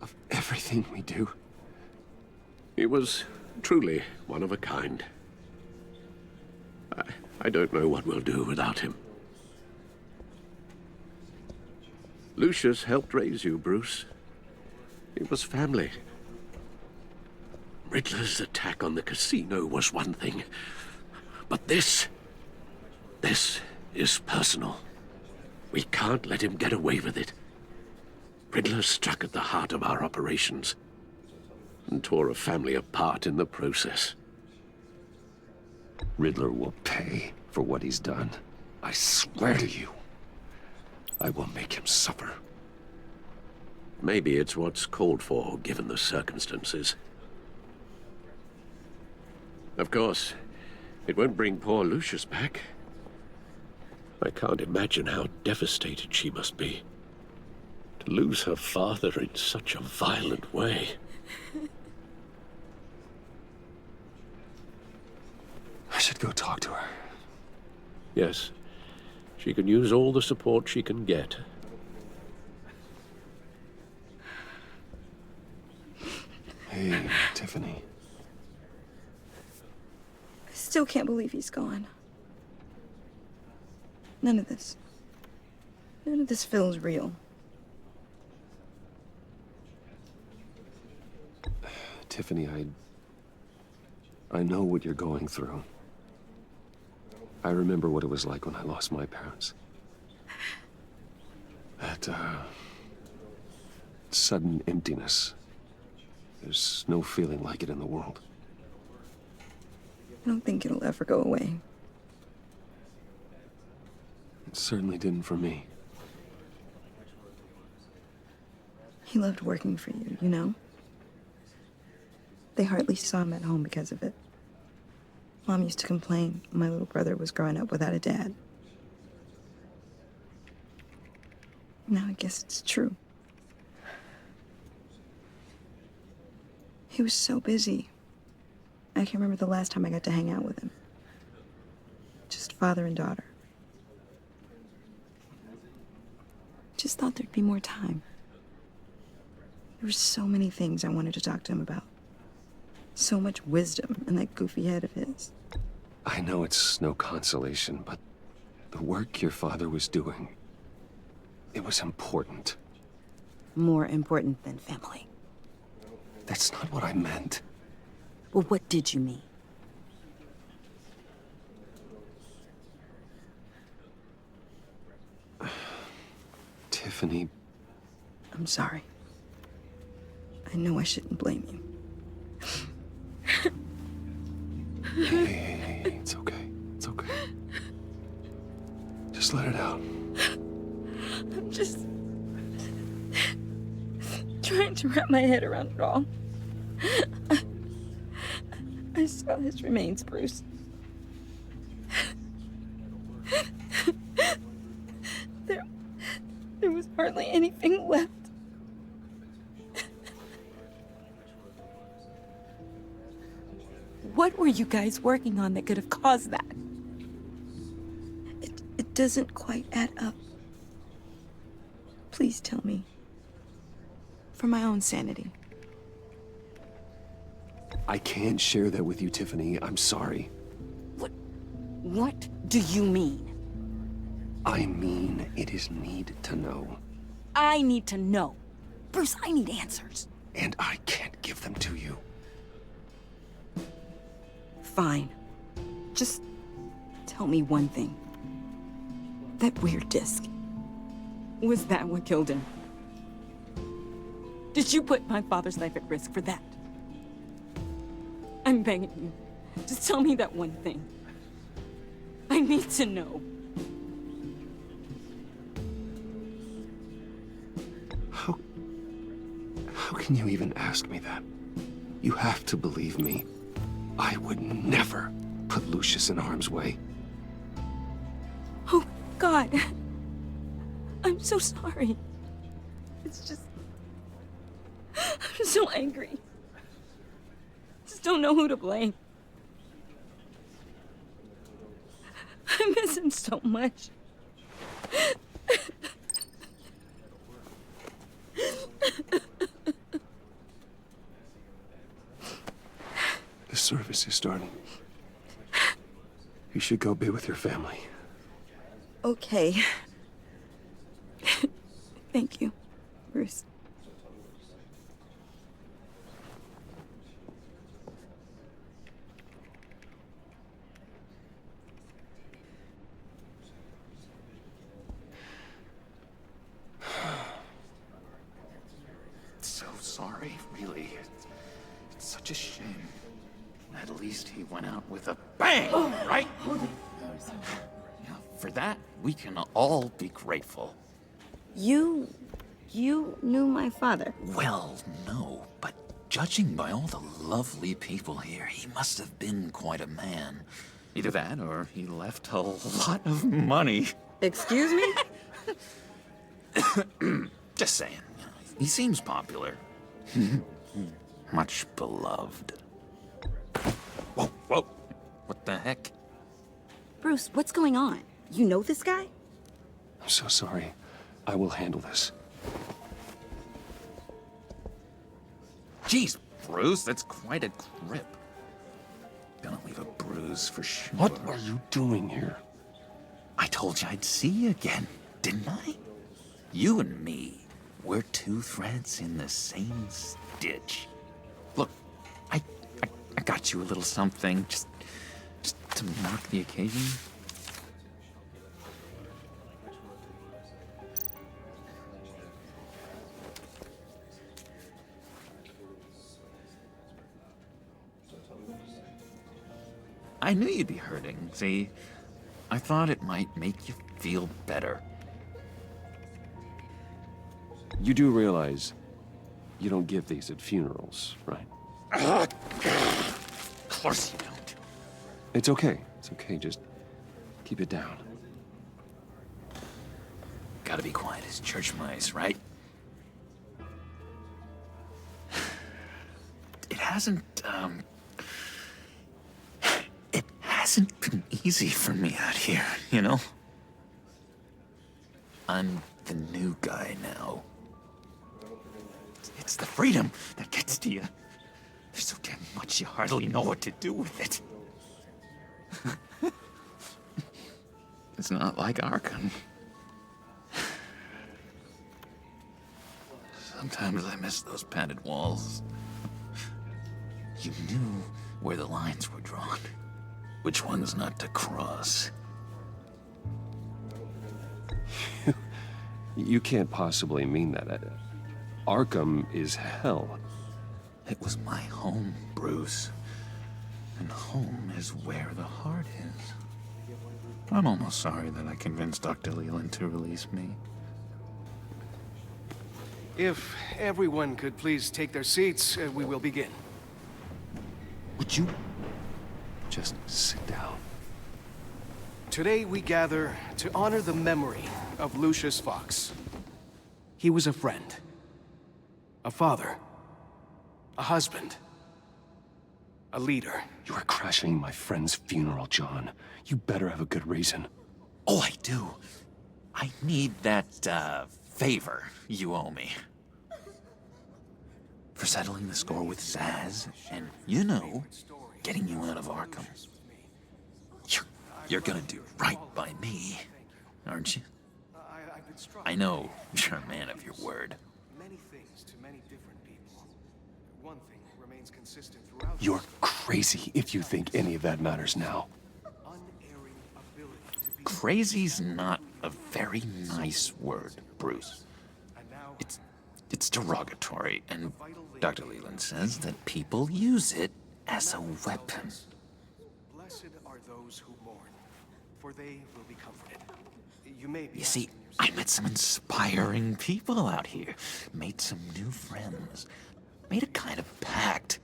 of everything we do. He was truly one of a kind. I don't know what we'll do without him. Lucius helped raise you, Bruce. It was family. Riddler's attack on the casino was one thing, but this is personal. We can't let him get away with it. Riddler struck at the heart of our operations and tore a family apart in the process. Riddler will pay for what he's done. I swear to you, I will make him suffer. Maybe it's what's called for, given the circumstances. Of course, it won't bring poor Lucius back. I can't imagine how devastated she must be. To lose her father in such a violent way. I should go talk to her. Yes, she can use all the support she can get. Hey, Tiffany. I still can't believe he's gone. None of this feels real. Tiffany, I know what you're going through. I remember what it was like when I lost my parents. That, sudden emptiness. There's no feeling like it in the world. I don't think it'll ever go away. It certainly didn't for me. He loved working for you, you know? They hardly saw him at home because of it. Mom used to complain my little brother was growing up without a dad. Now I guess it's true. He was so busy. I can't remember the last time I got to hang out with him. Just father and daughter. Just thought there'd be more time. There were so many things I wanted to talk to him about. So much wisdom in that goofy head of his. I know it's no consolation, but the work your father was doing, it was important. More important than family. That's not what I meant. Well, what did you mean? Tiffany. I'm sorry. I know I shouldn't blame you. Hey, it's okay. It's okay. Just let it out. I'm just trying to wrap my head around it all. I saw his remains, Bruce. There was hardly anything left. What were you guys working on that could have caused that? It doesn't quite add up. Please tell me. For my own sanity. I can't share that with you, Tiffany. I'm sorry. What do you mean? I mean, it is need to know. I need to know. Bruce, I need answers. And I can't give them to you. Fine. Just tell me one thing. That weird disc. Was that what killed him? Did you put my father's life at risk for that? I'm begging you. Just tell me that one thing. I need to know. How can you even ask me that? You have to believe me. I would never put Lucius in harm's way. Oh, God. I'm so sorry. It's just... I'm so angry. Just don't know who to blame. I miss him so much. service is starting. You should go be with your family. Okay. Thank you, Bruce. So sorry, really. It's such a shame. At least he went out with a bang, right? Yeah, for that, we can all be grateful. You knew my father. Well, no, but judging by all the lovely people here, he must have been quite a man. Either that, or he left a lot of money. Excuse me? Just saying, you know, he seems popular. Much beloved. Whoa, whoa. What the heck? Bruce, what's going on? You know this guy? I'm so sorry. I will handle this. Jeez, Bruce, that's quite a grip. Gonna leave a bruise for sure. What are you doing here? I told you I'd see you again, didn't I? You and me, we're two threads in the same stitch. Look, I got you a little something, just to mark the occasion. I knew you'd be hurting, see? I thought it might make you feel better. You do realize you don't give these at funerals, right? Of course you don't. It's okay. It's okay. Just keep it down. Gotta be quiet as church mice, right? It hasn't been easy for me out here, you know? I'm the new guy now. It's the freedom that gets to you. There's so damn much you hardly know what to do with it. It's not like Arkham. Sometimes I miss those padded walls. You knew where the lines were drawn. Which ones not to cross. You can't possibly mean that. Arkham is hell. It was my home, Bruce. And home is where the heart is. I'm almost sorry that I convinced Dr. Leland to release me. If everyone could please take their seats, we will begin. Would you just sit down? Today we gather to honor the memory of Lucius Fox. He was a friend, a father, a husband, a leader. You are crashing my friend's funeral, John. You better have a good reason. Oh, I do. I need that, favor you owe me. For settling the score with Zaz, and, you know, getting you out of Arkham. You're gonna do right by me, aren't you? I know you're a man of your word. Many things to many different people. One thing remains consistent throughout. You're crazy if you think any of that matters now. Crazy's not a very nice word, Bruce. It's derogatory, and Dr. Leland says that people use it as a weapon. Blessed are those who mourn, for they will be comforted. You see, I met some inspiring people out here. Made some new friends. Made a kind of pact.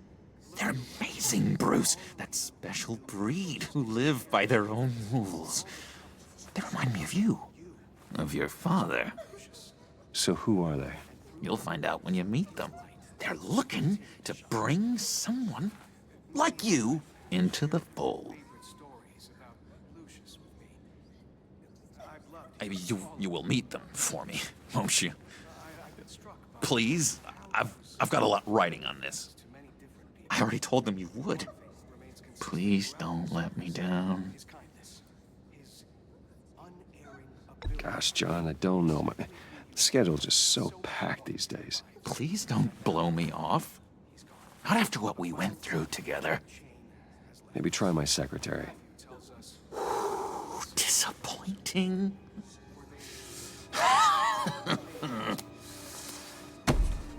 They're amazing, Bruce. That special breed who live by their own rules. They remind me of you. Of your father. So who are they? You'll find out when you meet them. They're looking to bring someone like you into the fold. You will meet them for me, won't you? Please, I've got a lot writing on this. I already told them you would. Please don't let me down. Gosh, John, I don't know. My schedule's just so packed these days. Please don't blow me off. Not after what we went through together. Maybe try my secretary. Disappointing.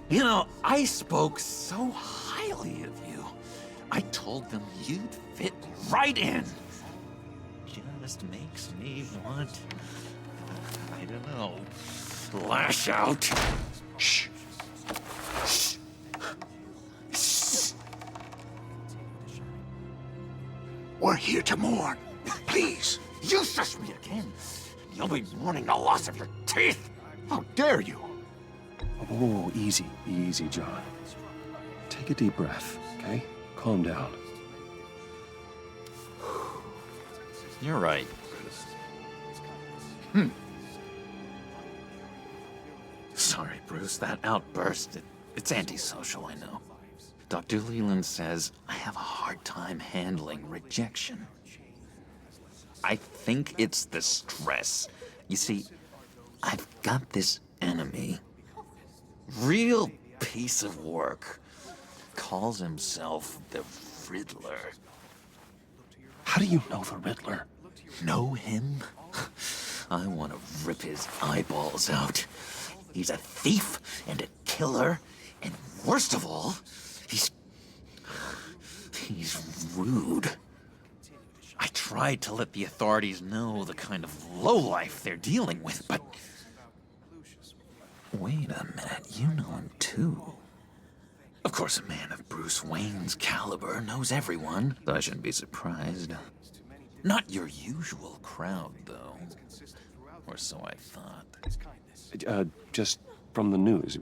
You know, I spoke so highly of you. I told them you'd fit right in. Just makes me want, I don't know, lash out. Shh. Shh. Shh. We're here to mourn. Please. You shush me again. You'll be mourning the loss of your teeth. How dare you? Oh, easy, easy, John. Take a deep breath, okay? Calm down. You're right. Sorry, Bruce, that outburst, it's antisocial, I know. Dr. Leland says I have a hard time handling rejection. I think it's the stress. You see, I've got this enemy. Real piece of work. Calls himself the Riddler. How do you know the Riddler? Know him? I want to rip his eyeballs out. He's a thief and a killer, and worst of all, he's rude. I tried to let the authorities know the kind of lowlife they're dealing with, but... Wait a minute, you know him too. Of course, a man of Bruce Wayne's caliber knows everyone, so I shouldn't be surprised. Not your usual crowd, though. Or so I thought. Just from the news.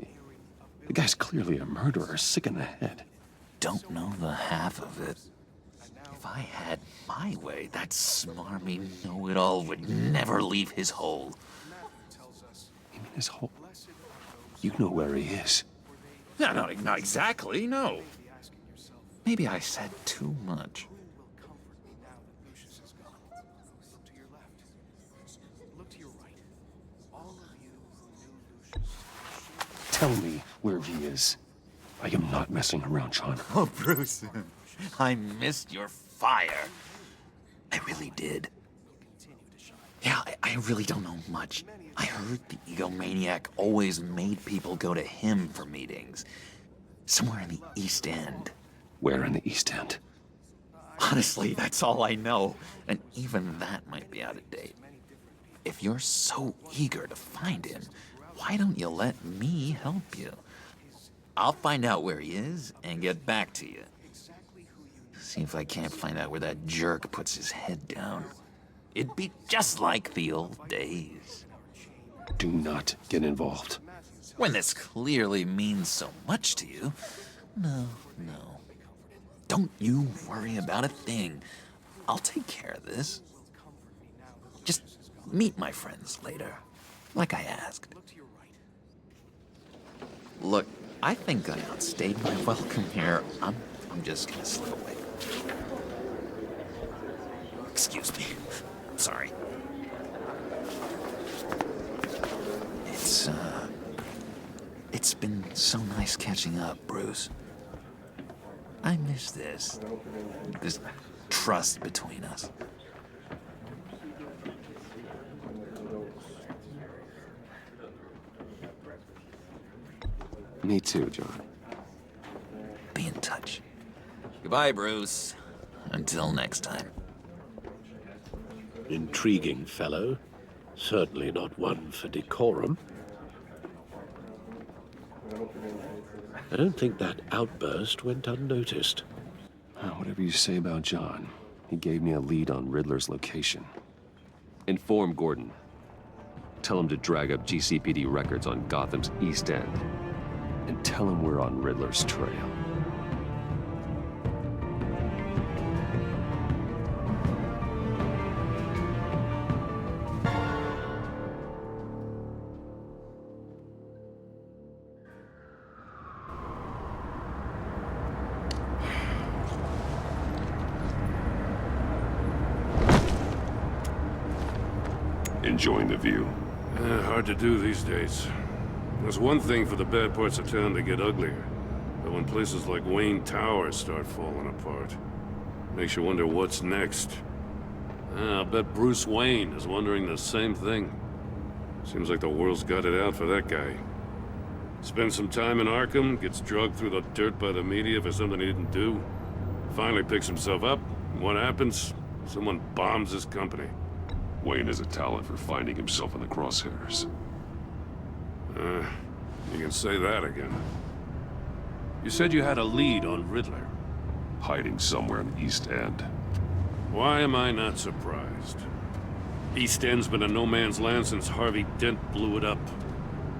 The guy's clearly a murderer, sick in the head. Don't know the half of it. If I had my way, that smarmy know-it-all would never leave his hole. You mean his hole? You know where he is. No, not exactly, no. Maybe I said too much. Tell me where he is. I am not messing around, John. Oh, Bruce, I missed your fire. I really did. Yeah, I really don't know much. I heard the egomaniac always made people go to him for meetings. Somewhere in the East End. Where in the East End? Honestly, that's all I know. And even that might be out of date. If you're so eager to find him, why don't you let me help you? I'll find out where he is and get back to you. See if I can't find out where that jerk puts his head down. It'd be just like the old days. Do not get involved. When this clearly means so much to you. No. Don't you worry about a thing. I'll take care of this. Just meet my friends later, like I asked. Look, I think I outstayed my welcome here. I'm just gonna slip away. Excuse me. Sorry. It's been so nice catching up, Bruce. I miss this trust between us. Me too, John. Be in touch. Goodbye, Bruce. Until next time. Intriguing fellow. Certainly not one for decorum. I don't think that outburst went unnoticed. Whatever you say about John, he gave me a lead on Riddler's location. Inform Gordon. Tell him to drag up GCPD records on Gotham's East End. And tell him we're on Riddler's trail. Enjoying the view? Hard to do these days. There's one thing for the bad parts of town to get uglier. But when places like Wayne Tower start falling apart, makes you wonder what's next. I'll bet Bruce Wayne is wondering the same thing. Seems like the world's got it out for that guy. Spends some time in Arkham, gets drugged through the dirt by the media for something he didn't do. Finally picks himself up, and what happens? Someone bombs his company. Wayne has a talent for finding himself in the crosshairs. You can say that again. You said you had a lead on Riddler. Hiding somewhere in the East End. Why am I not surprised? East End's been a no-man's land since Harvey Dent blew it up.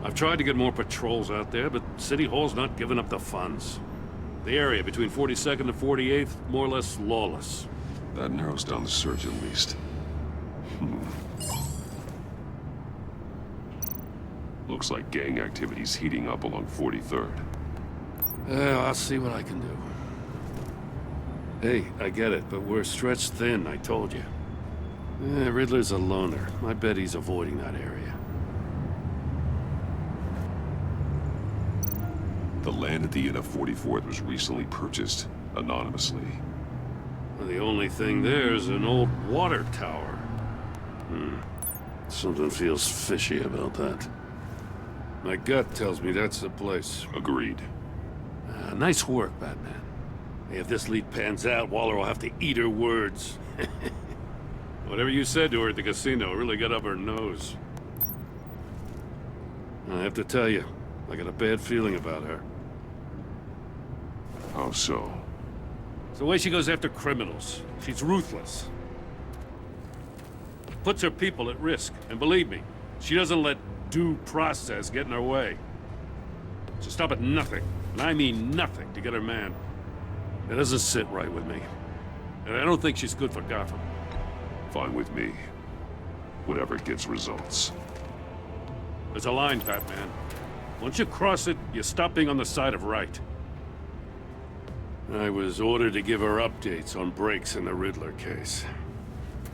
I've tried to get more patrols out there, but City Hall's not giving up the funds. The area between 42nd and 48th, more or less lawless. That narrows down the search at least. Looks like gang activity's heating up along 43rd. I'll see what I can do. Hey, I get it, but we're stretched thin, I told you. Riddler's a loner. I bet he's avoiding that area. The land at the end of 44th was recently purchased, anonymously. The only thing there is an old water tower. Something feels fishy about that. My gut tells me that's the place. Agreed. Nice work, Batman. If this lead pans out, Waller will have to eat her words. Whatever you said to her at the casino really got up her nose. I have to tell you, I got a bad feeling about her. How so? It's the way she goes after criminals. She's ruthless. Puts her people at risk. And believe me, she doesn't let due process get in her way. She'll stop at nothing, and I mean nothing, to get her man. It doesn't sit right with me. And I don't think she's good for Gotham. Fine with me. Whatever gets results. There's a line, Batman. Once you cross it, you stop being on the side of right. I was ordered to give her updates on breaks in the Riddler case.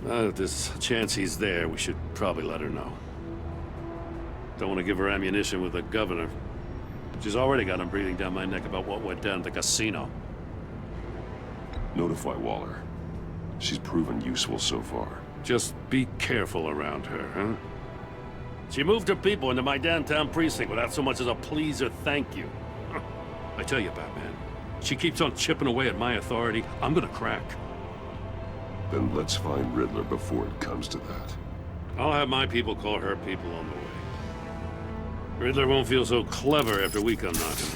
If there's a chance he's there, we should probably let her know. Don't want to give her ammunition with the governor. She's already got him breathing down my neck about what went down at the casino. Notify Waller. She's proven useful so far. Just be careful around her, huh? She moved her people into my downtown precinct without so much as a please or thank you. I tell you, Batman, she keeps on chipping away at my authority, I'm gonna crack. Then let's find Riddler before it comes to that. I'll have my people call her people on the way. Riddler won't feel so clever after we come knocking.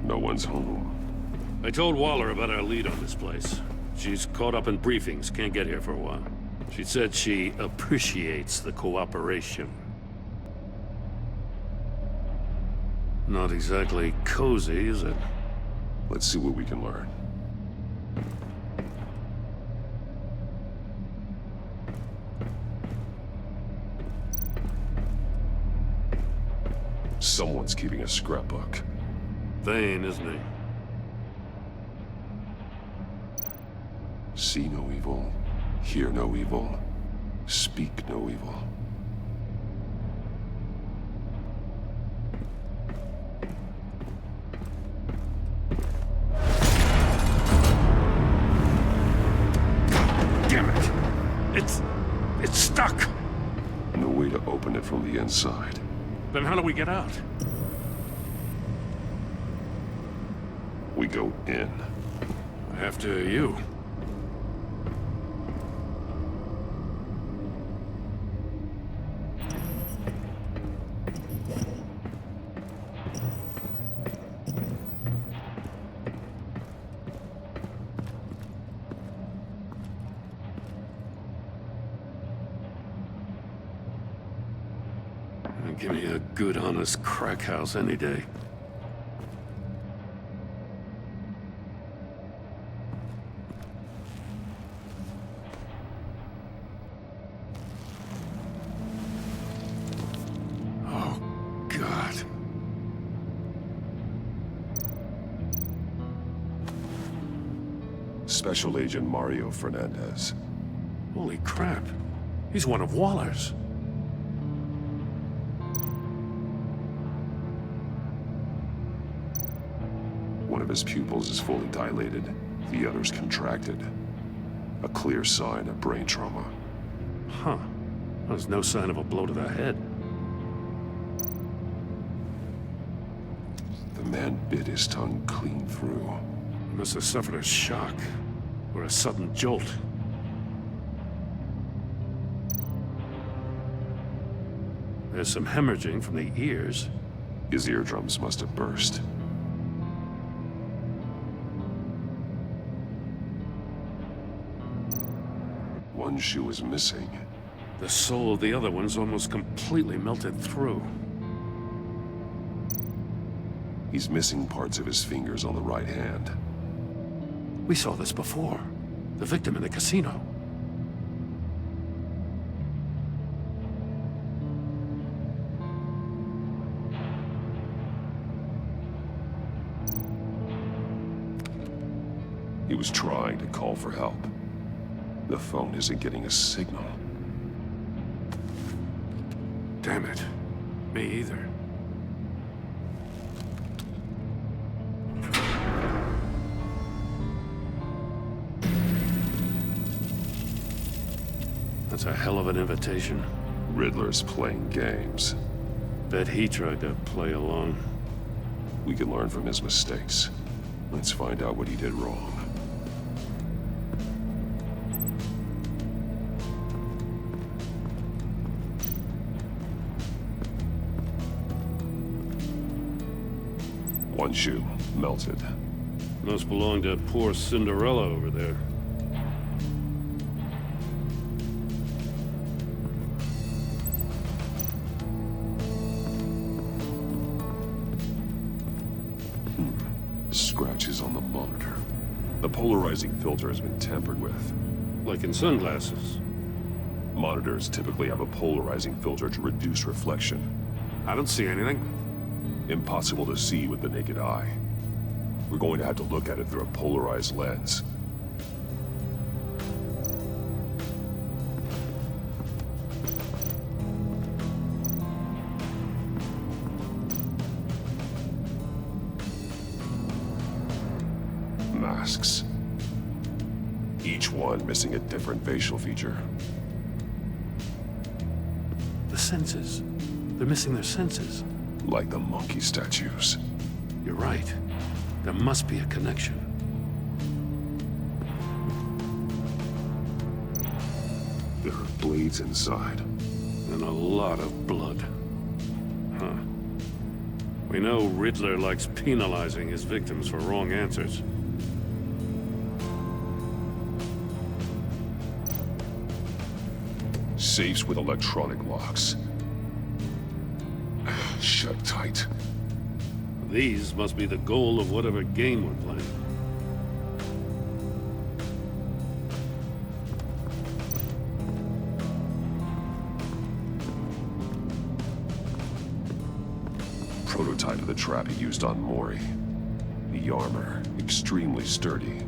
No one's home. I told Waller about our lead on this place. She's caught up in briefings, can't get here for a while. She said she appreciates the cooperation. Not exactly cozy, is it? Let's see what we can learn. Someone's keeping a scrapbook. Vain, isn't he? See no evil, hear no evil, speak no evil. Damn it! It's stuck! No way to open it from the inside. Then how do we get out? We go in. After you. Give me a good, honest crack house any day. Oh, God. Special Agent Mario Fernandez. Holy crap. He's one of Waller's. One of his pupils is fully dilated, the other's contracted. A clear sign of brain trauma. Huh. There's no sign of a blow to the head. The man bit his tongue clean through. He must have suffered a shock, or a sudden jolt. There's some hemorrhaging from the ears. His eardrums must have burst. One shoe is missing. The sole of the other one's almost completely melted through. He's missing parts of his fingers on the right hand. We saw this before. The victim in the casino. He was trying to call for help. The phone isn't getting a signal. Damn it. Me either. That's a hell of an invitation. Riddler's playing games. Bet he tried to play along. We can learn from his mistakes. Let's find out what he did wrong. One shoe, melted. Must belong to poor Cinderella over there. Scratches on the monitor. The polarizing filter has been tampered with. Like in sunglasses. Monitors typically have a polarizing filter to reduce reflection. I don't see anything. Impossible to see with the naked eye. We're going to have to look at it through a polarized lens. Masks. Each one missing a different facial feature. The senses. They're missing their senses. Like the monkey statues. You're right. There must be a connection. There are blades inside. And a lot of blood. Huh. We know Riddler likes penalizing his victims for wrong answers. Safes with electronic locks. Shut tight. These must be the goal of whatever game we're playing. Prototype of the trap he used on Mori. The armor, extremely sturdy,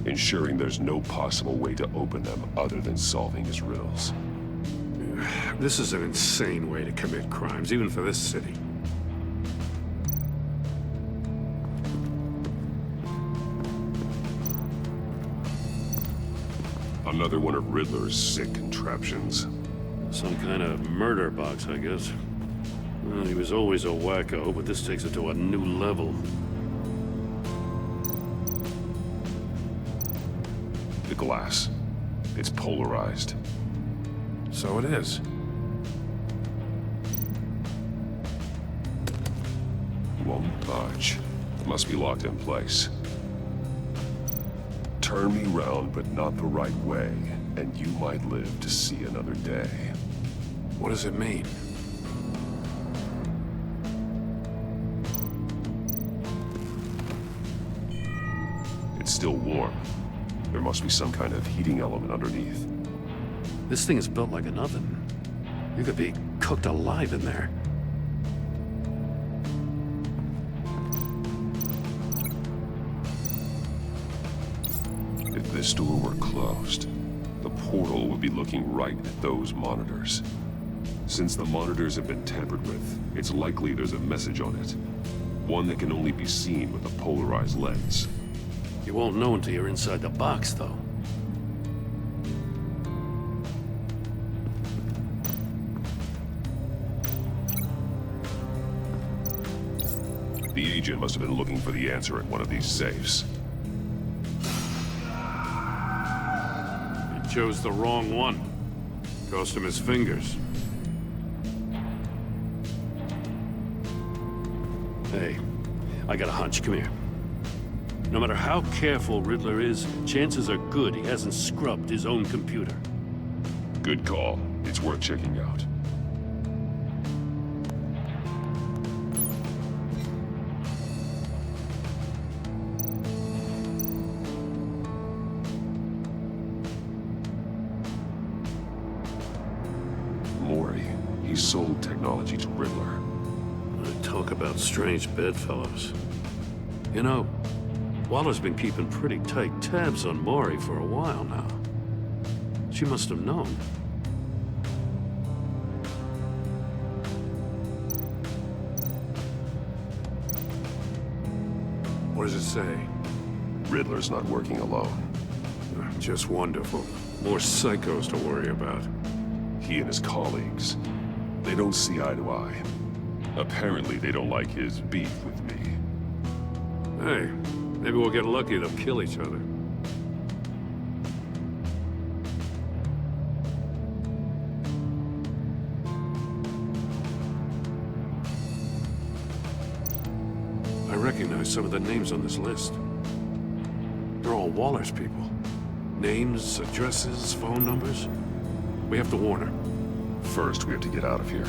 ensuring there's no possible way to open them other than solving his riddles. This is an insane way to commit crimes, even for this city. Another one of Riddler's sick contraptions. Some kind of murder box, I guess. Well, he was always a wacko, but this takes it to a new level. The glass. It's polarized. So it is. Won't budge. Must be locked in place. Turn me round, but not the right way, and you might live to see another day. What does it mean? still warm. There must be some kind of heating element underneath. This thing is built like an oven. You could be cooked alive in there. If this door were closed, the portal would be looking right at those monitors. Since the monitors have been tampered with, it's likely there's a message on it. One that can only be seen with a polarized lens. You won't know until you're inside the box, though. The agent must have been looking for the answer at one of these safes. He chose the wrong one. Cost him his fingers. Hey, I got a hunch. Come here. No matter how careful Riddler is, chances are good he hasn't scrubbed his own computer. Good call. It's worth checking out. He sold technology to Riddler. Talk about strange bedfellows. You know, Waller's been keeping pretty tight tabs on Maury for a while now. She must have known. What does it say? Riddler's not working alone. Just wonderful. More psychos to worry about. He and his colleagues, they don't see eye to eye. Apparently, they don't like his beef with me. Hey, maybe we'll get lucky they'll kill each other. I recognize some of the names on this list. They're all Waller's people. Names, addresses, phone numbers. We have to warn her. First, we have to get out of here.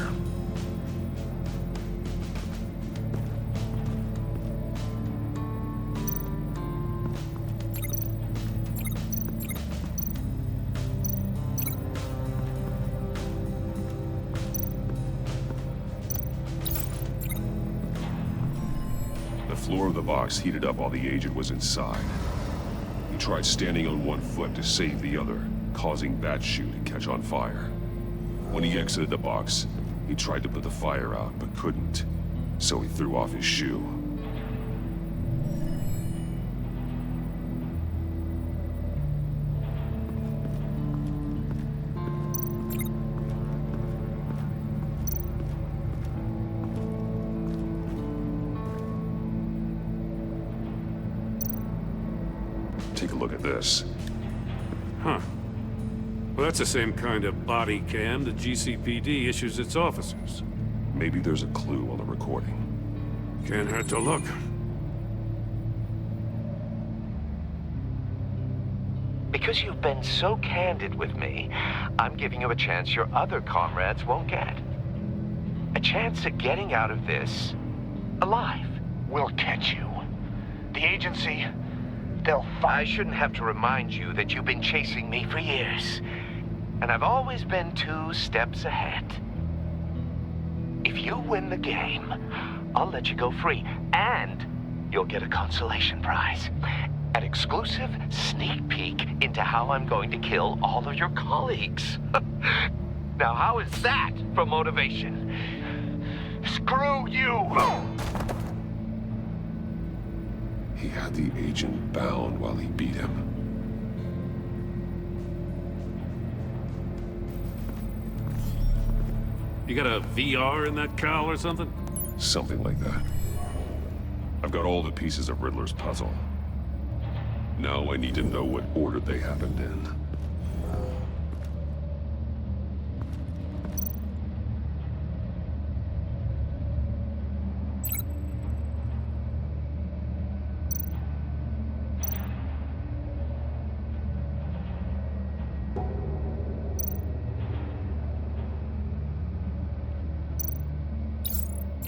The floor of the box heated up while the agent was inside. He tried standing on one foot to save the other, causing that shoe to catch on fire. When he exited the box, he tried to put the fire out, but couldn't, so he threw off his shoe. Take a look at this. Huh. Well, that's the same kind of body cam the GCPD issues its officers. Maybe there's a clue on the recording. Can't hurt to look. Because you've been so candid with me, I'm giving you a chance your other comrades won't get. A chance at getting out of this alive. We'll catch you. The agency, they'll I shouldn't have to remind you that you've been chasing me for years. And I've always been 2 steps ahead. If you win the game, I'll let you go free. And you'll get a consolation prize. An exclusive sneak peek into how I'm going to kill all of your colleagues. Now, how is that for motivation? Screw you! He had the agent bound while he beat him. You got a VR in that cowl or something? Something like that. I've got all the pieces of Riddler's puzzle. Now I need to know what order they happened in.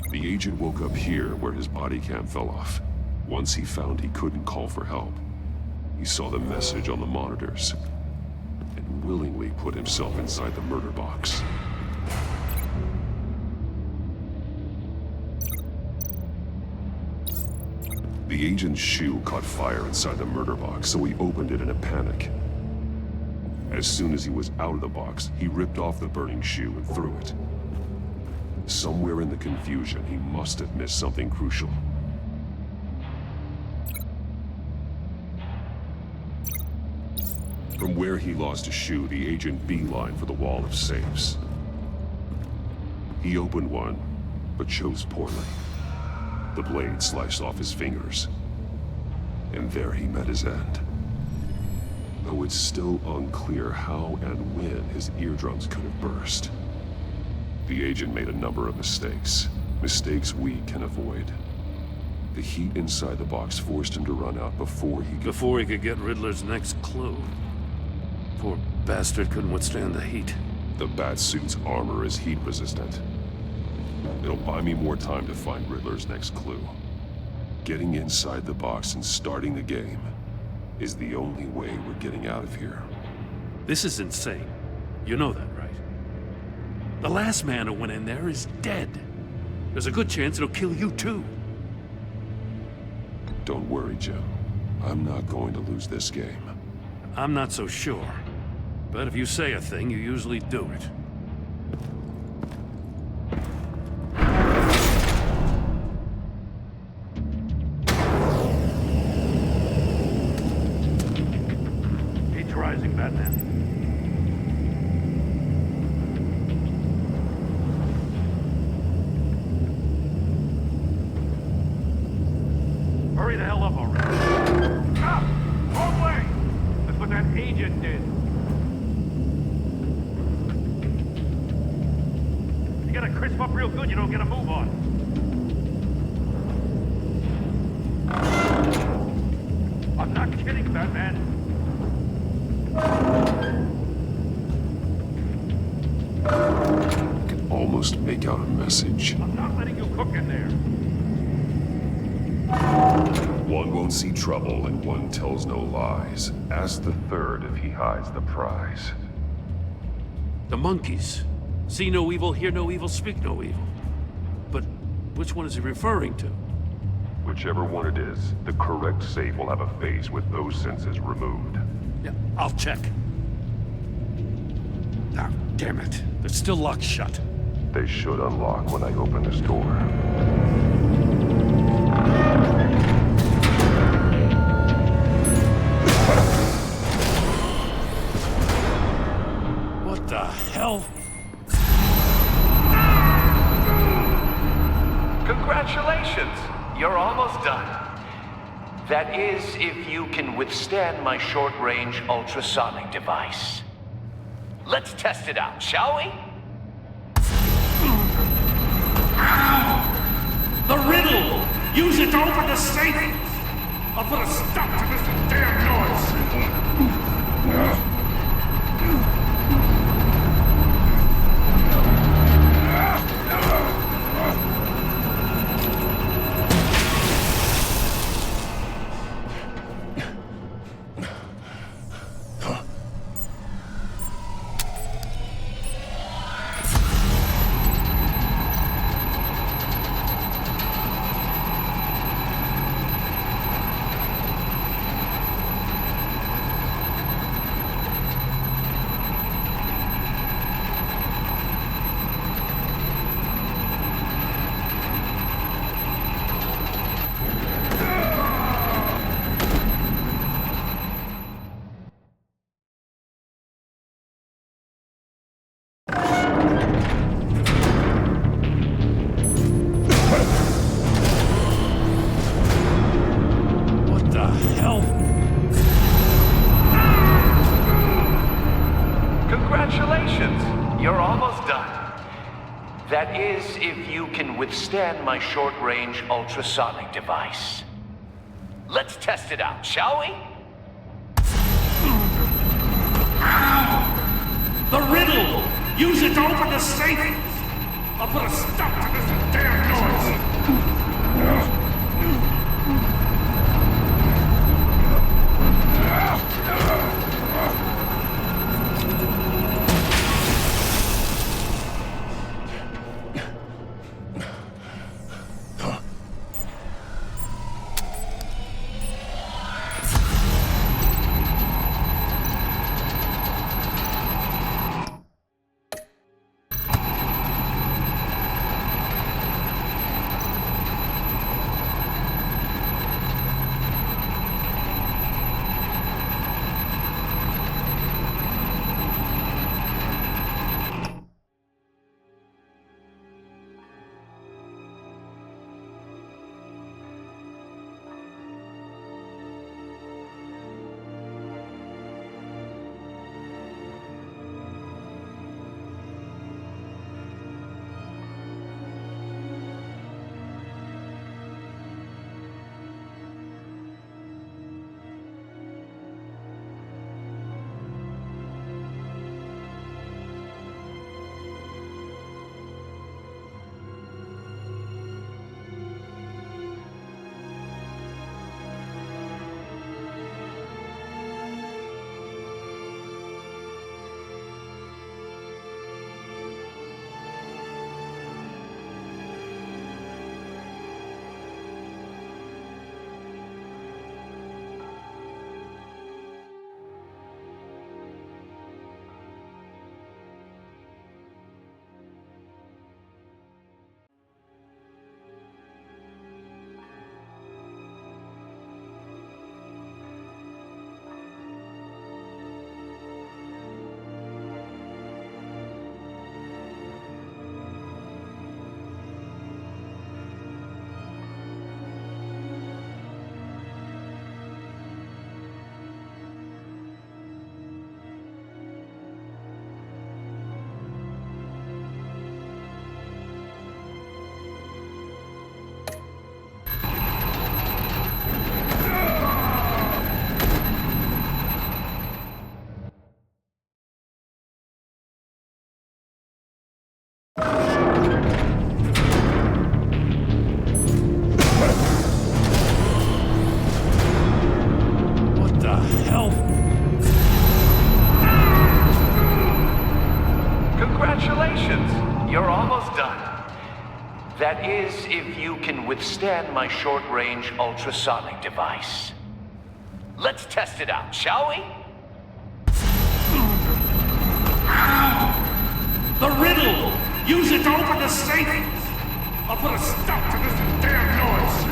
The agent woke up here where his body cam fell off. Once he found he couldn't call for help. He saw the message on the monitors and willingly put himself inside the murder box. The agent's shoe caught fire inside the murder box, so he opened it in a panic. As soon as he was out of the box, he ripped off the burning shoe and threw it. Somewhere in the confusion, he must have missed something crucial. From where he lost a shoe, the agent beelined for the wall of safes. He opened one, but chose poorly. The blade sliced off his fingers, and there he met his end. Though it's still unclear how and when his eardrums could have burst. The agent made a number of mistakes we can avoid. The heat inside the box forced him to run out before he could get Riddler's next clue. Poor bastard couldn't withstand the heat. The Batsuit's armor is heat resistant. It'll buy me more time to find Riddler's next clue. Getting inside the box and starting the game is the only way we're getting out of here. This is insane. You know that, right? The last man who went in there is dead. There's a good chance it'll kill you too. Don't worry, Jim. I'm not going to lose this game. I'm not so sure. But if you say a thing, you usually do it. Batman. Hurry the hell up already. Stop! Wrong way! That's what that agent did. You gotta crisp up real good, you don't get a move on. I'm not kidding, Batman. I can almost make out a message. I'm not letting you cook in there. One won't see trouble and one tells no lies. Ask the third if he hides the prize. The monkeys. See no evil, hear no evil, speak no evil. But which one is he referring to? Whichever one it is, the correct save will have a face with those senses removed. Yeah, I'll check. Ah, damn it. They're still locked shut. They should unlock when I open this door. What the hell? Congratulations! You're almost done. That is, if you can withstand my short-range ultrasonic device. Let's test it out, shall we? The riddle! Use it to open the safe! I'll put a stop to this damn noise! That is, if you can withstand my short-range ultrasonic device. Let's test it out, shall we? The riddle! Use it to open the safe! I'll put a stop to this damn noise! Congratulations! You're almost done. That is, if you can withstand my short-range ultrasonic device. Let's test it out, shall we? The riddle! Use it to open the safe! I'll put a stop to this damn noise!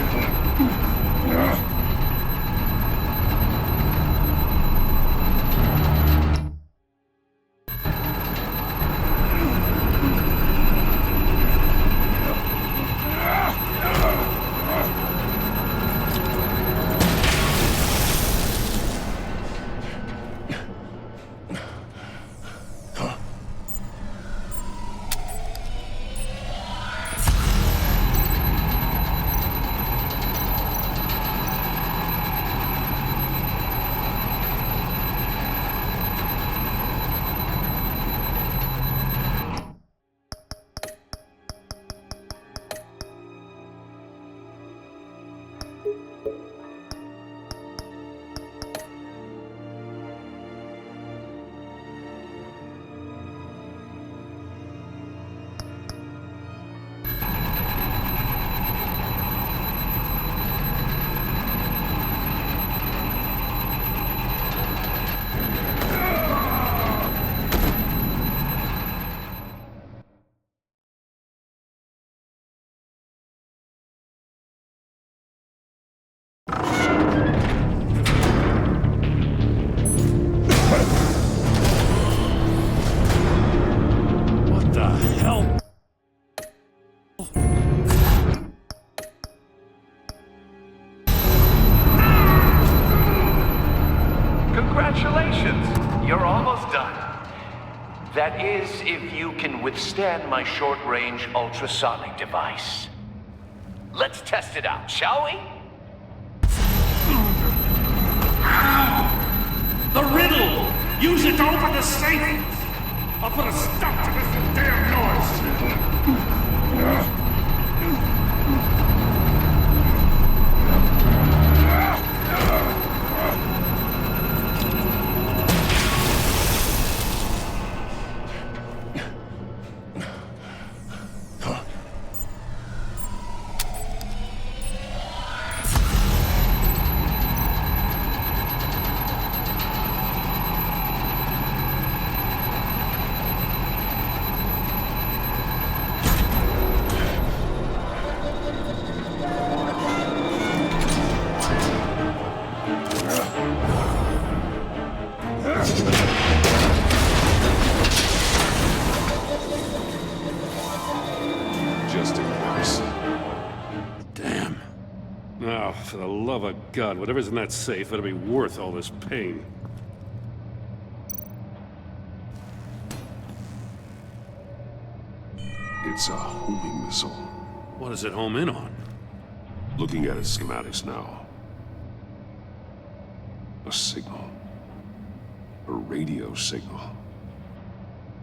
That is, if you can withstand my short-range ultrasonic device. Let's test it out, shall we? The riddle! Use it to open the safe! I'll put a stop to this damn noise! For the love of God, whatever's in that safe better be worth all this pain. It's a homing missile. What does it home in on? Looking at its schematics now. A signal. A radio signal.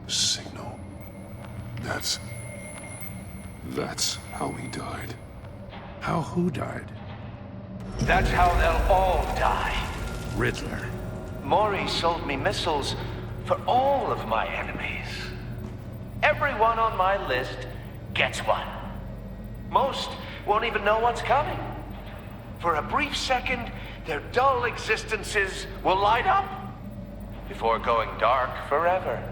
A signal. That's how he died. How who died? That's how they'll all die. Riddler. Maury sold me missiles for all of my enemies. Everyone on my list gets one. Most won't even know what's coming. For a brief second, their dull existences will light up before going dark forever.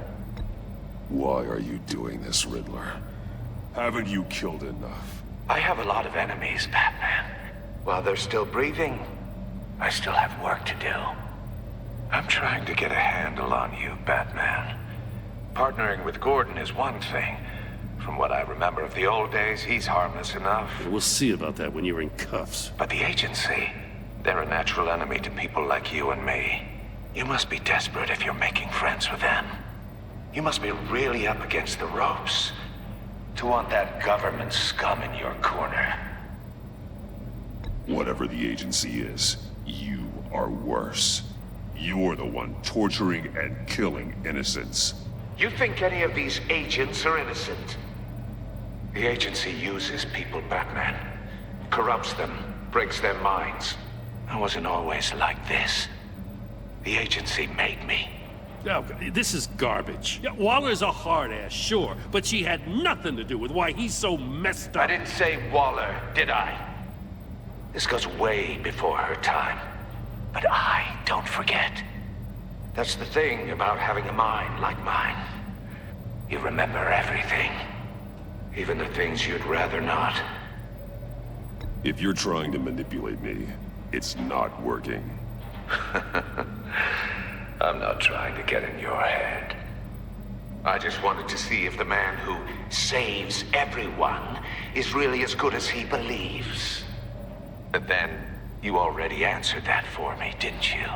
Why are you doing this, Riddler? Haven't you killed enough? I have a lot of enemies, Batman. While they're still breathing, I still have work to do. I'm trying to get a handle on you, Batman. Partnering with Gordon is one thing. From what I remember of the old days, he's harmless enough. We'll see about that when you're in cuffs. But the agency, they're a natural enemy to people like you and me. You must be desperate if you're making friends with them. You must be really up against the ropes to want that government scum in your corner. Whatever the agency is, you are worse. You're the one torturing and killing innocents. You think any of these agents are innocent? The agency uses people, Batman. Corrupts them, breaks their minds. I wasn't always like this. The agency made me. Oh, this is garbage. Yeah, Waller's a hard-ass, sure, but she had nothing to do with why he's so messed up. I didn't say Waller, did I? This goes way before her time. But I don't forget. That's the thing about having a mind like mine. You remember everything. Even the things you'd rather not. If you're trying to manipulate me, it's not working. I'm not trying to get in your head. I just wanted to see if the man who saves everyone is really as good as he believes. But then, you already answered that for me, didn't you?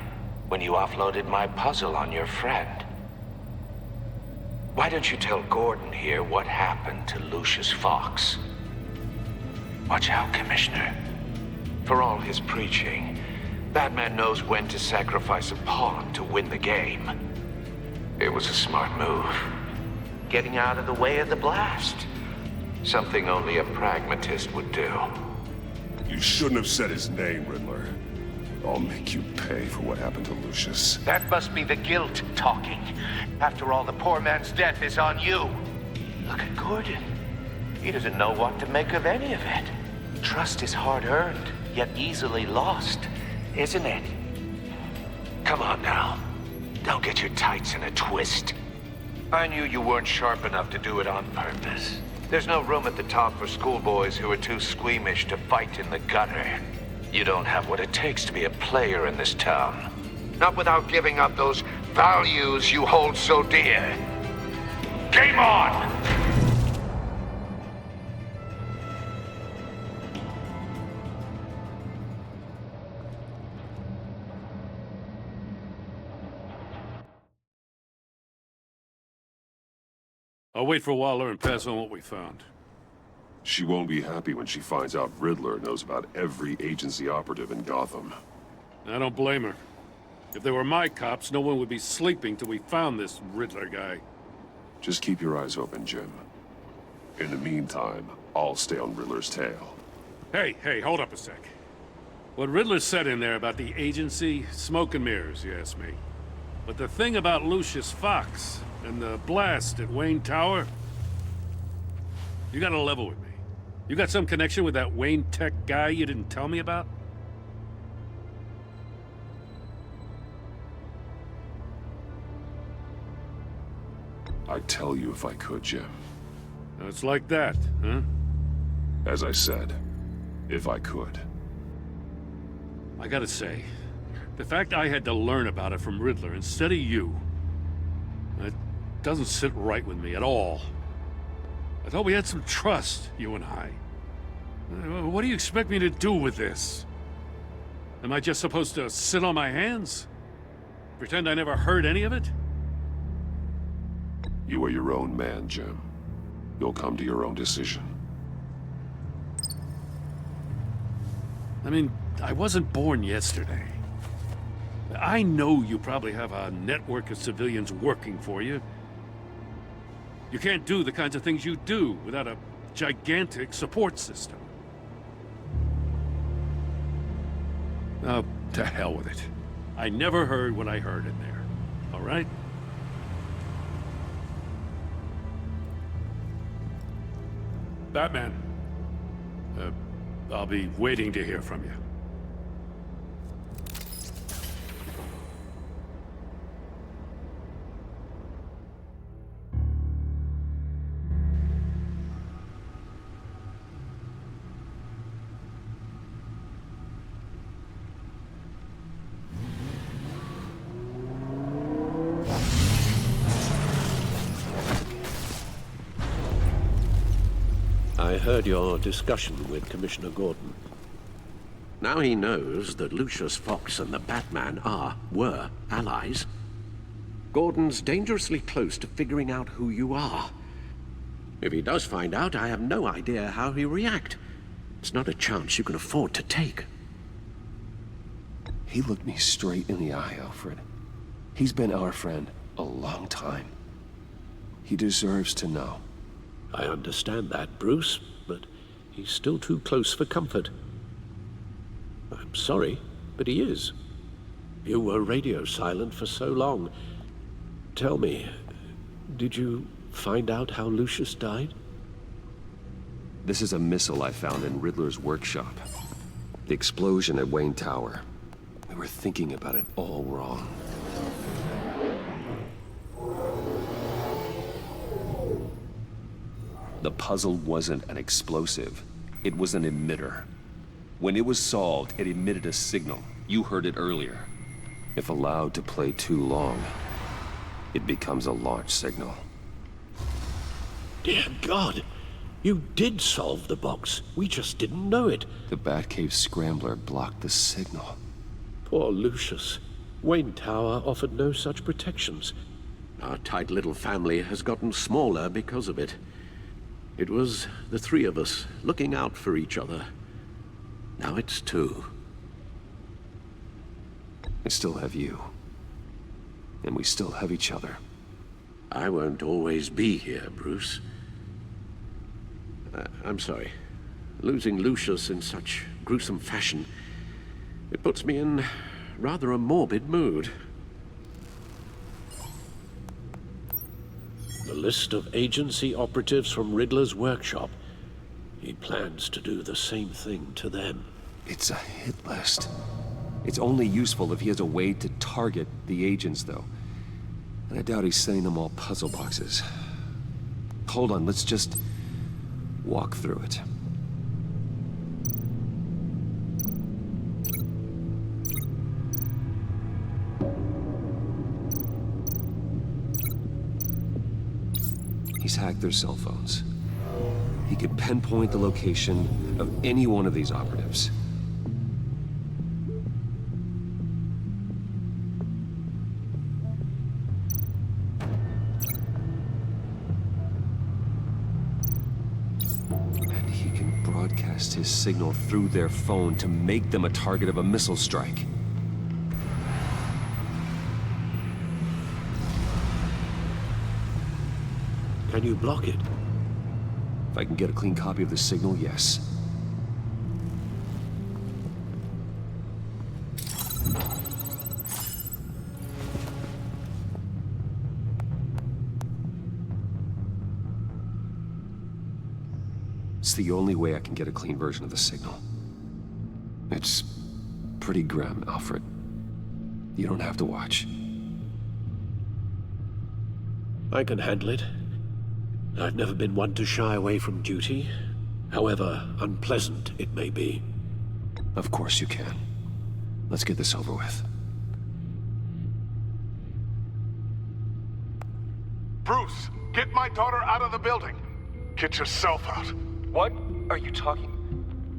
When you offloaded my puzzle on your friend. Why don't you tell Gordon here what happened to Lucius Fox? Watch out, Commissioner. For all his preaching, Batman knows when to sacrifice a pawn to win the game. It was a smart move. Getting out of the way of the blast. Something only a pragmatist would do. You shouldn't have said his name, Riddler. I'll make you pay for what happened to Lucius. That must be the guilt talking. After all, the poor man's death is on you. Look at Gordon. He doesn't know what to make of any of it. Trust is hard-earned, yet easily lost, isn't it? Come on now. Don't get your tights in a twist. I knew you weren't sharp enough to do it on purpose. There's no room at the top for schoolboys who are too squeamish to fight in the gutter. You don't have what it takes to be a player in this town. Not without giving up those values you hold so dear. Game on! I'll wait for Waller and pass on what we found. She won't be happy when she finds out Riddler knows about every agency operative in Gotham. I don't blame her. If they were my cops, no one would be sleeping till we found this Riddler guy. Just keep your eyes open, Jim. In the meantime, I'll stay on Riddler's tail. Hey, hold up a sec. What Riddler said in there about the agency, smoke and mirrors, you ask me. But the thing about Lucius Fox and the blast at Wayne Tower, you gotta level with me. You got some connection with that Wayne Tech guy you didn't tell me about? I'd tell you if I could, Jim. It's like that, huh? As I said, if I could. I gotta say, the fact I had to learn about it from Riddler instead of you, it doesn't sit right with me at all. I thought we had some trust, you and I. What do you expect me to do with this? Am I just supposed to sit on my hands? Pretend I never heard any of it? You are your own man, Jim. You'll come to your own decision. I mean, I wasn't born yesterday. I know you probably have a network of civilians working for you. You can't do the kinds of things you do without a gigantic support system. Oh, to hell with it. I never heard what I heard in there. All right? Batman. I'll be waiting to hear from you. I heard your discussion with Commissioner Gordon. Now he knows that Lucius Fox and the Batman were allies. Gordon's dangerously close to figuring out who you are. If he does find out, I have no idea how he'll react. It's not a chance you can afford to take. He looked me straight in the eye, Alfred. He's been our friend a long time. He deserves to know. I understand that, Bruce, but he's still too close for comfort. I'm sorry, but he is. You were radio silent for so long. Tell me, did you find out how Lucius died? This is a missile I found in Riddler's workshop. The explosion at Wayne Tower. We were thinking about it all wrong. The puzzle wasn't an explosive. It was an emitter. When it was solved, it emitted a signal. You heard it earlier. If allowed to play too long, it becomes a launch signal. Dear God! You did solve the box. We just didn't know it. The Batcave scrambler blocked the signal. Poor Lucius. Wayne Tower offered no such protections. Our tight little family has gotten smaller because of it. It was the three of us looking out for each other. Now it's two. I still have you. And we still have each other. I won't always be here, Bruce. I'm sorry. Losing Lucius in such gruesome fashion, it puts me in rather a morbid mood. The list of agency operatives from Riddler's workshop. He plans to do the same thing to them. It's a hit list. It's only useful if he has a way to target the agents, though. And I doubt he's sending them all puzzle boxes. Hold on, let's just walk through it. He's hacked their cell phones. He could pinpoint the location of any one of these operatives. And he can broadcast his signal through their phone to make them a target of a missile strike. Can you block it? If I can get a clean copy of the signal, yes. It's the only way I can get a clean version of the signal. It's pretty grim, Alfred. You don't have to watch. I can handle it. I've never been one to shy away from duty, however unpleasant it may be. Of course you can. Let's get this over with. Bruce, get my daughter out of the building. Get yourself out. What are you talking?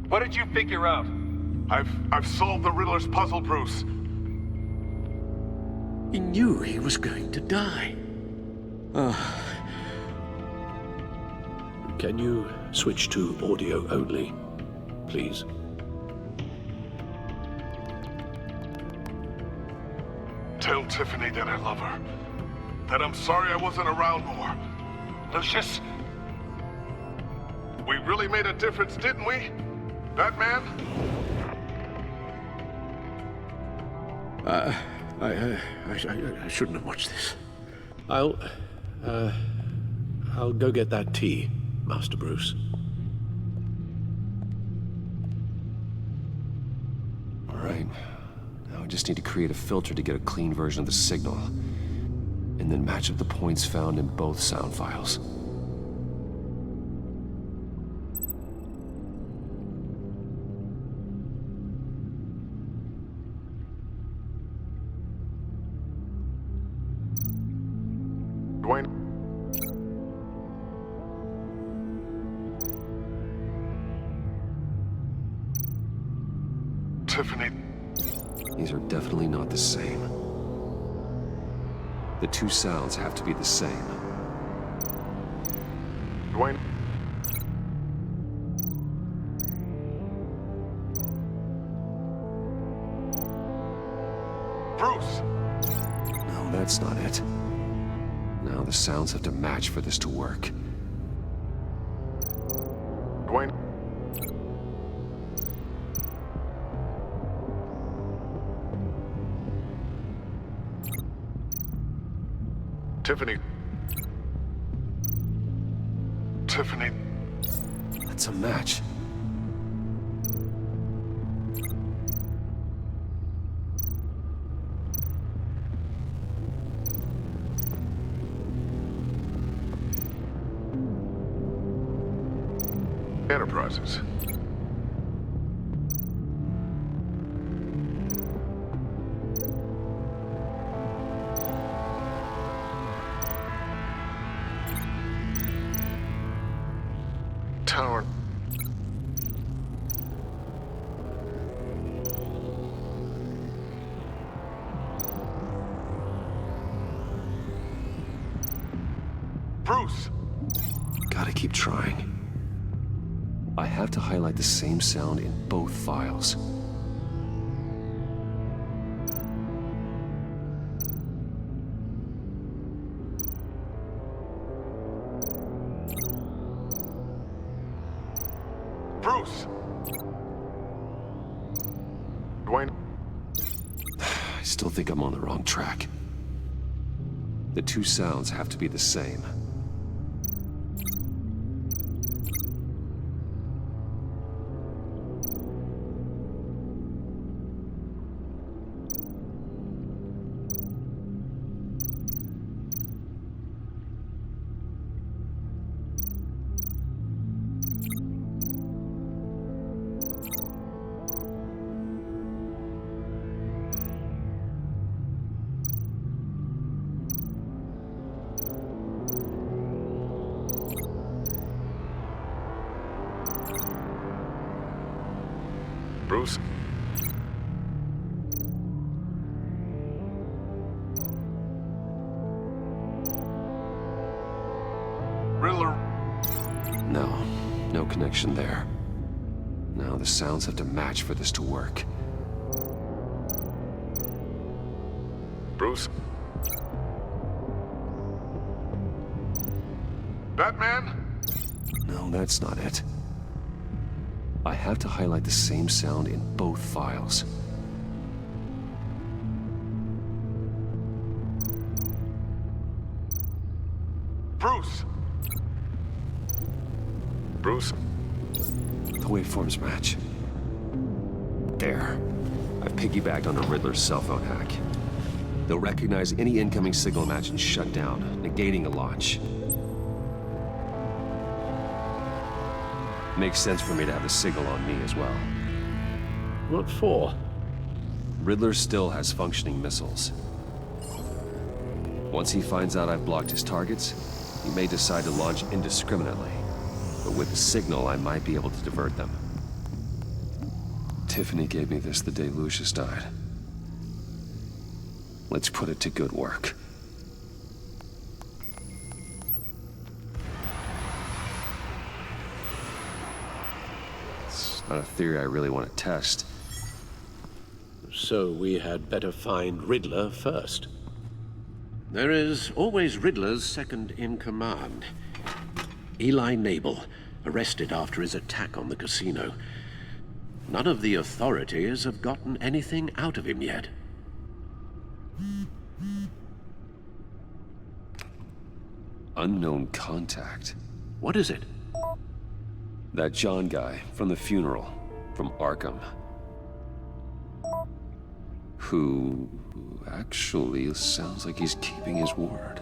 What did you figure out? I've solved the Riddler's puzzle, Bruce. He knew he was going to die. Can you switch to audio only, please? Tell Tiffany that I love her. That I'm sorry I wasn't around more. Lucius? We really made a difference, didn't we? Batman? I shouldn't have watched this. I'll go get that tea, Master Bruce. All right. Now I just need to create a filter to get a clean version of the signal, and then match up the points found in both sound files. Dwayne? Tiffany? These are definitely not the same. The two sounds have to be the same. Dwayne? Bruce! No, that's not it. Now the sounds have to match for this to work. Dwayne? Tiffany. Tiffany. That's a match. Enterprises. Tower. Bruce! Gotta keep trying. I have to highlight the same sound in both files. Bruce! Dwayne? I still think I'm on the wrong track. The two sounds have to be the same. Bruce? Riddler? No connection there. Now the sounds have to match for this to work. Bruce? Batman? No, that's not it. I have to highlight the same sound in both files. Bruce! Bruce? The waveforms match. There. I've piggybacked on a Riddler's cell phone hack. They'll recognize any incoming signal match and shut down, negating a launch. Makes sense for me to have the signal on me as well. What for? Riddler still has functioning missiles. Once he finds out I've blocked his targets, he may decide to launch indiscriminately. But with the signal, I might be able to divert them. Tiffany gave me this the day Lucius died. Let's put it to good work. Not a theory I really want to test. So we had better find Riddler first. There is always Riddler's second in command. Eli Nabel, arrested after his attack on the casino. None of the authorities have gotten anything out of him yet. Unknown contact. What is it? That John guy from the funeral, from Arkham. Who actually sounds like he's keeping his word.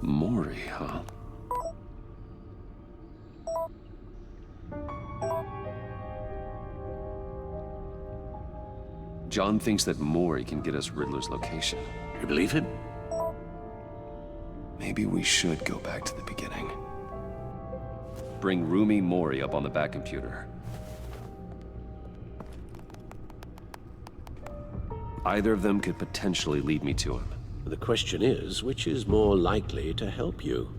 Mori, huh? John thinks that Mori can get us Riddler's location. You believe him? Maybe we should go back to the beginning. Bring Rumi Mori up on the back computer. Either of them could potentially lead me to him. The question is, which is more likely to help you?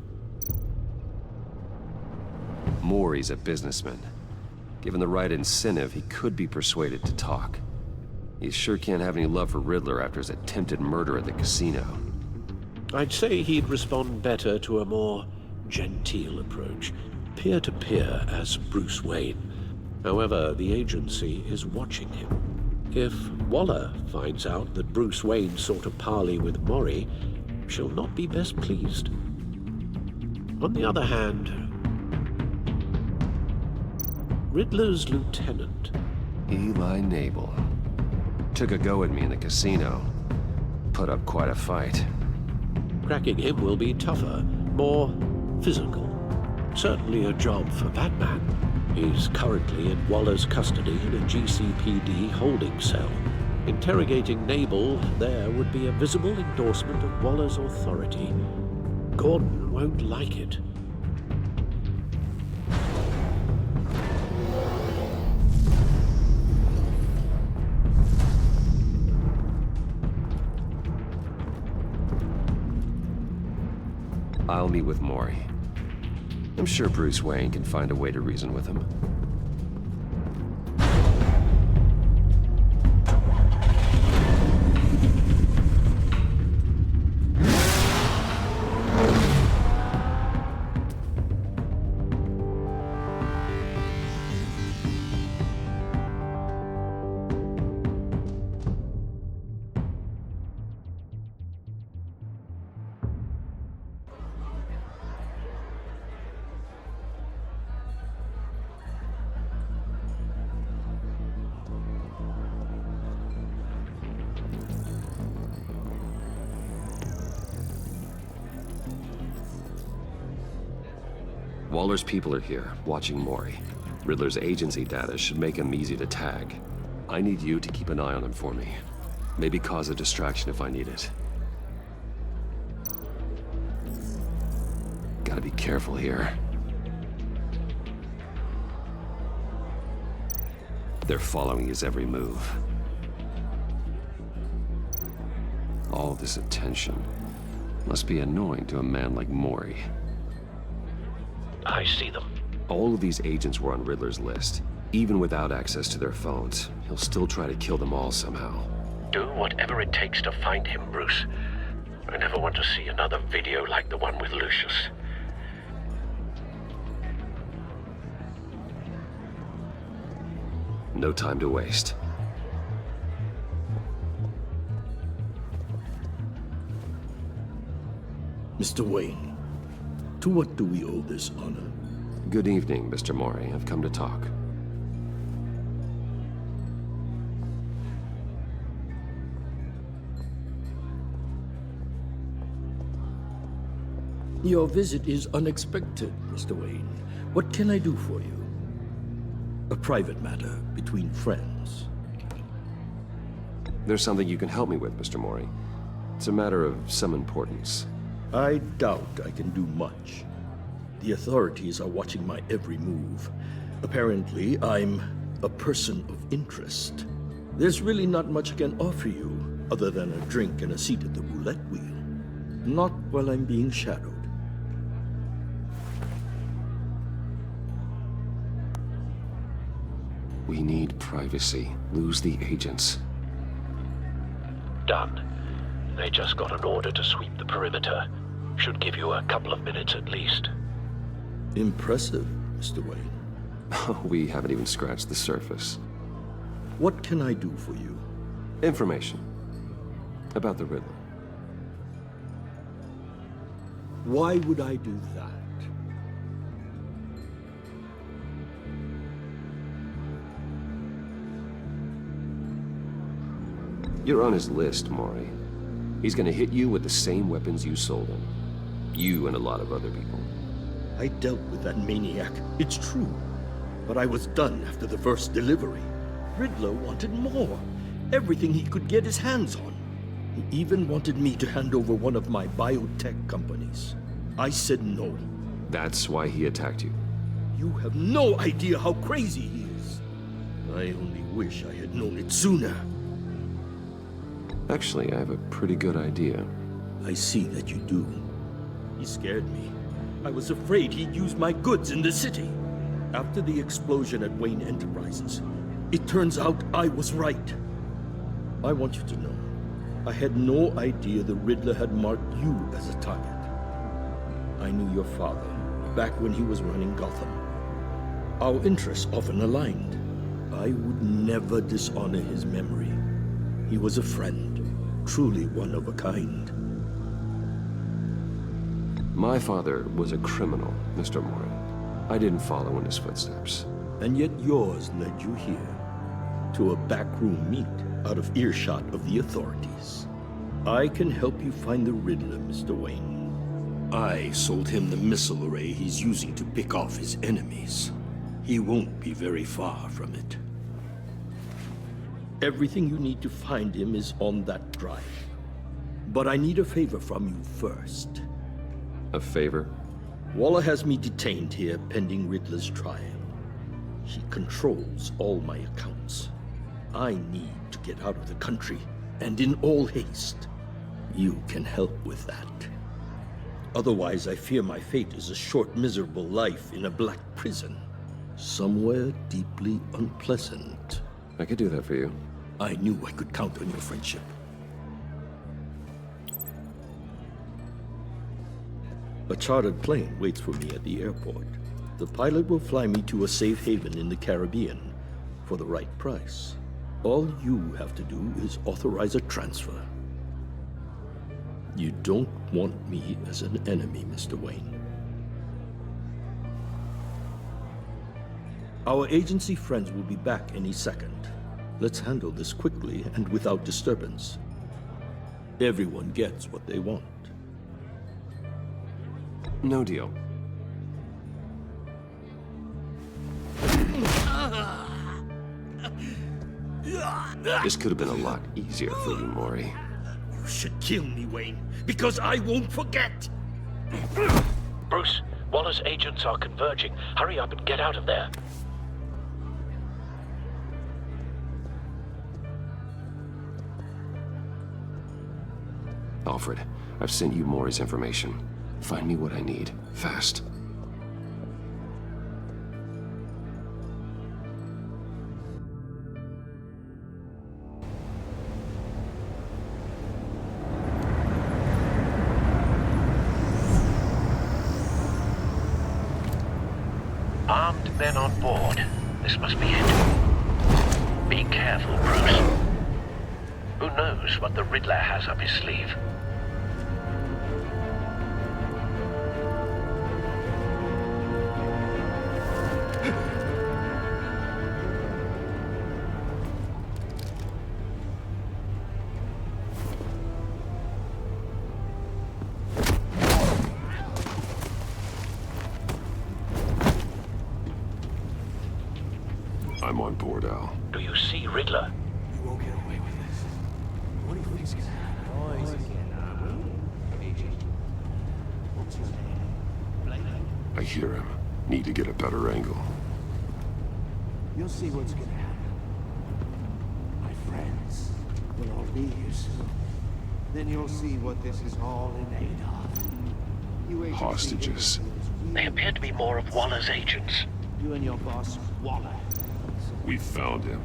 Mori's a businessman. Given the right incentive, he could be persuaded to talk. He sure can't have any love for Riddler after his attempted murder at the casino. I'd say he'd respond better to a more genteel approach. Peer-to-peer as Bruce Wayne. However, the agency is watching him. If Waller finds out that Bruce Wayne sought a parley with Mori, she'll not be best pleased. On the other hand, Riddler's lieutenant, Eli Nabel, took a go at me in the casino. Put up quite a fight. cracking him will be tougher, more physical. Certainly a job for Batman. He's currently in Waller's custody in a GCPD holding cell. Interrogating Nabel there would be a visible endorsement of Waller's authority. Gordon won't like it. I'll meet with Mori. I'm sure Bruce Wayne can find a way to reason with him. Waller's people are here, watching Mori. Riddler's agency data should make him easy to tag. I need you to keep an eye on him for me. Maybe cause a distraction if I need it. Gotta be careful here. They're following his every move. All this attention must be annoying to a man like Mori. I see them. All of these agents were on Riddler's list. Even without access to their phones, he'll still try to kill them all somehow. Do whatever it takes to find him, Bruce. I never want to see another video like the one with Lucius. No time to waste. Mr. Wayne, to what do we owe this honor? Good evening, Mr. Mori. I've come to talk. Your visit is unexpected, Mr. Wayne. What can I do for you? A private matter between friends. There's something you can help me with, Mr. Mori. It's a matter of some importance. I doubt I can do much. The authorities are watching my every move. Apparently, I'm a person of interest. There's really not much I can offer you, other than a drink and a seat at the roulette wheel. Not while I'm being shadowed. We need privacy. Lose the agents. Done. They just got an order to sweep the perimeter. Should give you a couple of minutes at least. Impressive, Mr. Wayne. We haven't even scratched the surface. What can I do for you? Information. About the Riddler. Why would I do that? You're on his list, Mori. He's gonna hit you with the same weapons you sold him. You and a lot of other people. I dealt with that maniac, it's true. But I was done after the first delivery. Riddler wanted more. Everything he could get his hands on. He even wanted me to hand over one of my biotech companies. I said no. That's why he attacked you. You have no idea how crazy he is. I only wish I had known it sooner. Actually, I have a pretty good idea. I see that you do. He scared me. I was afraid he'd use my goods in the city. After the explosion at Wayne Enterprises, it turns out I was right. I want you to know, I had no idea the Riddler had marked you as a target. I knew your father back when he was running Gotham. Our interests often aligned. I would never dishonor his memory. He was a friend, truly one of a kind. My father was a criminal, Mr. Mori. I didn't follow in his footsteps. And yet yours led you here, to a backroom meet out of earshot of the authorities. I can help you find the Riddler, Mr. Wayne. I sold him the missile array he's using to pick off his enemies. He won't be very far from it. Everything you need to find him is on that drive. But I need a favor from you first. A favor? Waller has me detained here pending Riddler's trial. He controls all my accounts. I need to get out of the country, and in all haste. You can help with that. Otherwise, I fear my fate is a short, miserable life in a black prison. Somewhere deeply unpleasant. I could do that for you. I knew I could count on your friendship. A chartered plane waits for me at the airport. The pilot will fly me to a safe haven in the Caribbean for the right price. All you have to do is authorize a transfer. You don't want me as an enemy, Mr. Wayne. Our agency friends will be back any second. Let's handle this quickly and without disturbance. Everyone gets what they want. No deal. This could have been a lot easier for you, Mori. You should kill me, Wayne, because I won't forget! Bruce, Waller's agents are converging. Hurry up and get out of there. Alfred, I've sent you Mori's information. Find me what I need, fast. Armed men on board. This must be it. Be careful, Bruce. Who knows what the Riddler has up his sleeve? I'm on board, Al. Do you see Riddler? You won't get away with this. What do you think's gonna happen? I hear him. Need to get a better angle. You'll see what's gonna happen. My friends will all be here soon. Then you'll see what this is all in aid of. You Hostages. They appear to be more of Waller's agents. You and your boss, Waller. We found him.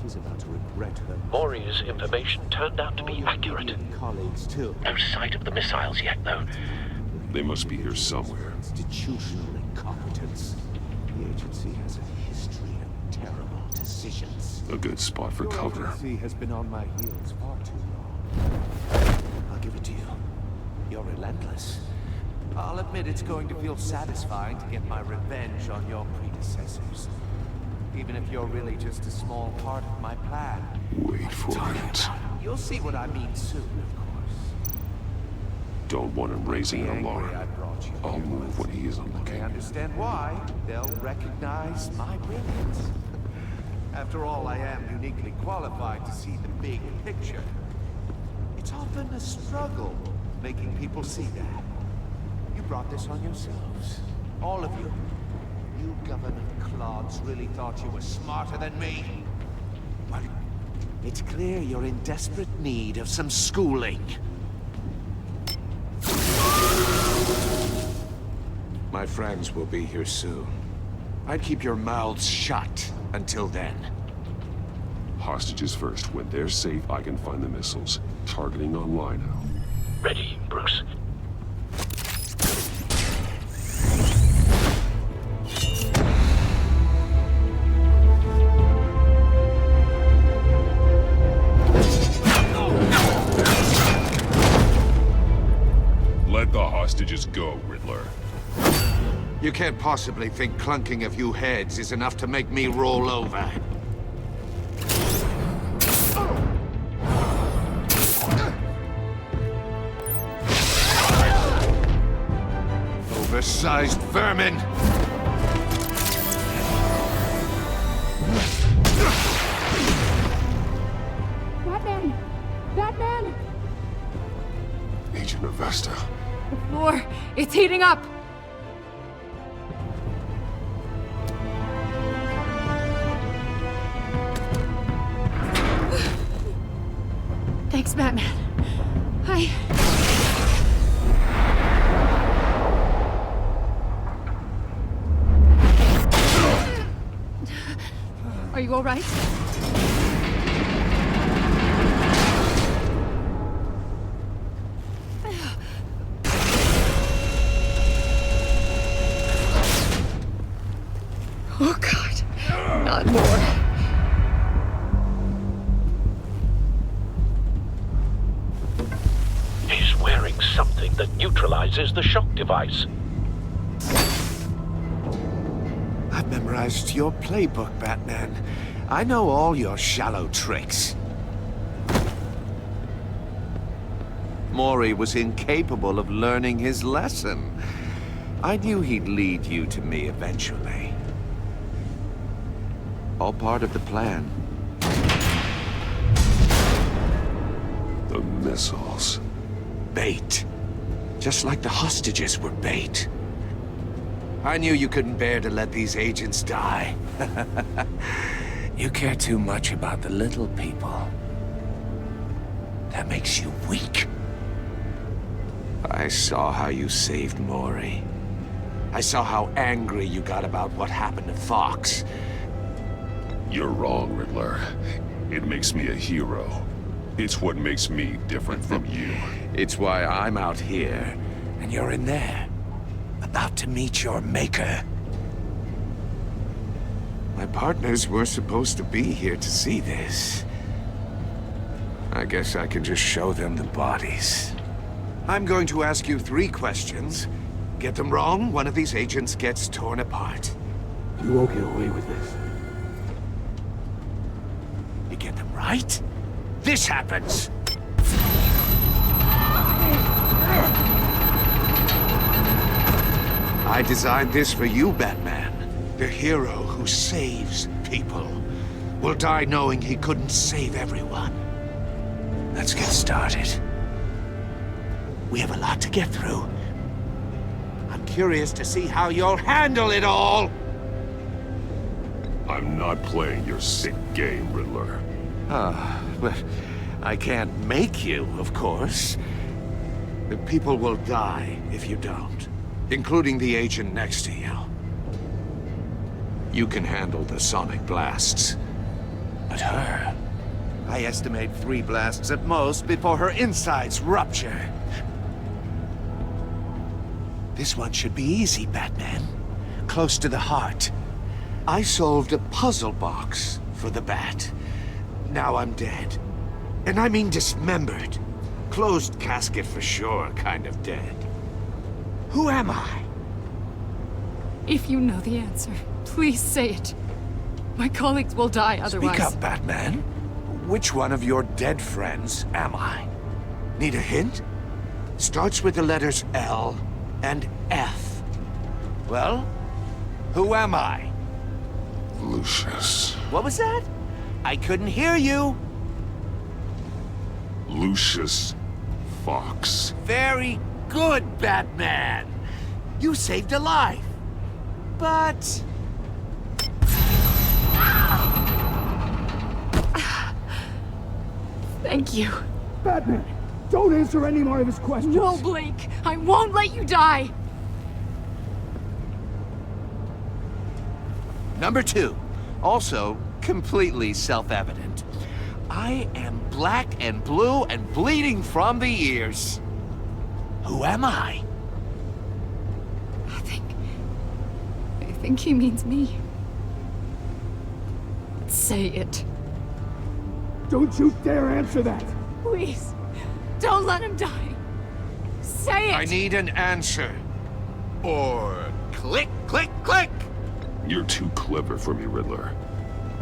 She's about to regret her. Mori's information turned out to be accurate. Colleagues too. No sight of the missiles yet, though. They must be here somewhere. Institutional incompetence. The agency has a history of terrible decisions. A good spot for cover. The agency has been on my heels far too long. I'll give it to you. You're relentless. I'll admit it's going to feel satisfying to get my revenge on your predecessors. Even if you're really just a small part of my plan. Wait for it. You'll see what I mean soon, of course. Don't want him raising an alarm. I'll move when he isn't looking. I understand why. They'll recognize my brilliance. After all, I am uniquely qualified to see the big picture. It's often a struggle making people see that. You brought this on yourselves. All of you. You government clods really thought you were smarter than me. Well, it's clear you're in desperate need of some schooling. My friends will be here soon. I'd keep your mouths shut until then. Hostages first. When they're safe, I can find the missiles. Targeting online now. Ready, Bruce. hostages go, Riddler. You can't possibly think clunking a few heads is enough to make me roll over. Oversized vermin! Batman! Batman! Agent Avesta. The floor, it's heating up! Thanks, Batman. Are you all right? Oh, God. Not more. He's wearing something that neutralizes the shock device. I've memorized your playbook, Batman. I know all your shallow tricks. Mori was incapable of learning his lesson. I knew he'd lead you to me eventually. All part of the plan. The missiles. Bait. Just like the hostages were bait. I knew you couldn't bear to let these agents die. You care too much about the little people. That makes you weak. I saw how you saved Mori. I saw how angry you got about what happened to Fox. You're wrong, Riddler. It makes me a hero. It's what makes me different from you. It's why I'm out here, and you're in there. About to meet your maker. My partners were supposed to be here to see this. I guess I can just show them the bodies. I'm going to ask you 3 questions. Get them wrong, one of these agents gets torn apart. You won't get away with this. You get them right, this happens. I designed this for you, Batman. The hero who saves people will die knowing he couldn't save everyone. Let's get started. We have a lot to get through. I'm curious to see how you'll handle it all. I'm not playing your sick game, Riddler. But I can't make you, of course. The people will die if you don't, including the agent next to you. You can handle the sonic blasts. But her, I estimate 3 blasts at most before her insides rupture. This one should be easy, Batman. Close to the heart. I solved a puzzle box for the Bat. Now I'm dead. And I mean dismembered. Closed casket for sure, kind of dead. Who am I? If you know the answer, please say it. My colleagues will die otherwise. Speak up, Batman. Which one of your dead friends am I? Need a hint? Starts with the letters L and F. Well, who am I? Lucius. What was that? I couldn't hear you. Lucius Fox. Very good, Batman. You saved a life. But... Thank you. Batman, don't answer any more of his questions. No, Blake. I won't let you die. Number 2. Also, completely self-evident. I am black and blue and bleeding from the ears. Who am I? I think he means me. Say it. Don't you dare answer that! Please, don't let him die. Say it! I need an answer. Or click, click, click! You're too clever for me, Riddler.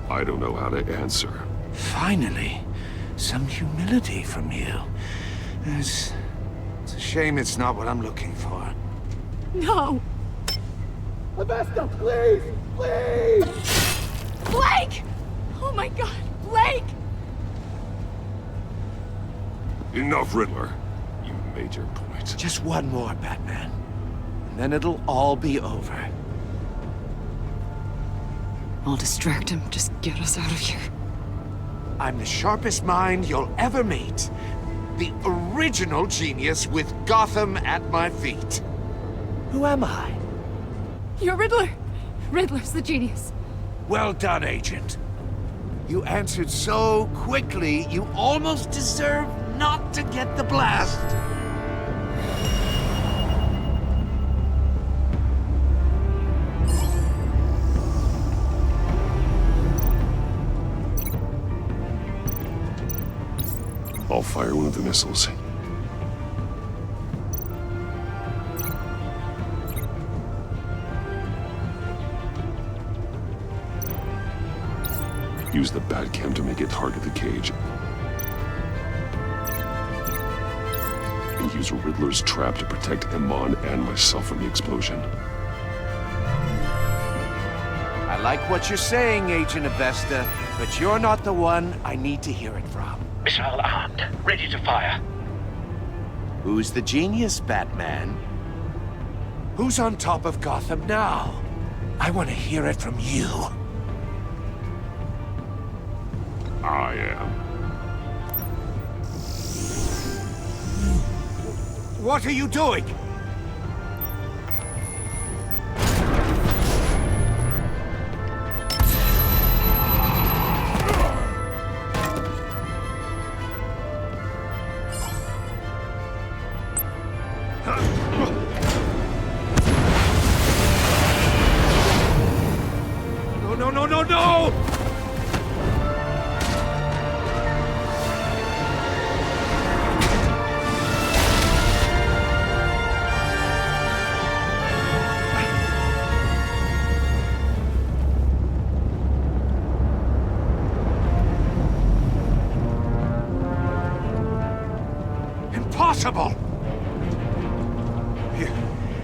I don't know how to answer. Finally, some humility from you. It's a shame it's not what I'm looking for. No! Vesta, please! Please! Blake! Oh my god, Blake! Enough, Riddler. You made your point. Just one more, Batman. And then it'll all be over. I'll distract him. Just get us out of here. I'm the sharpest mind you'll ever meet. The original genius with Gotham at my feet. Who am I? You're Riddler. Riddler's the genius. Well done, Agent. You answered so quickly, you almost deserve not to get the blast. I'll fire one of the missiles. Use the Batcam to make it target the cage. And use Riddler's trap to protect Iman and myself from the explosion. I like what you're saying, Agent Vesta, but you're not the one I need to hear it from. Missile armed, ready to fire. Who's the genius, Batman? Who's on top of Gotham now? I want to hear it from you. I am. What are you doing? No! Impossible!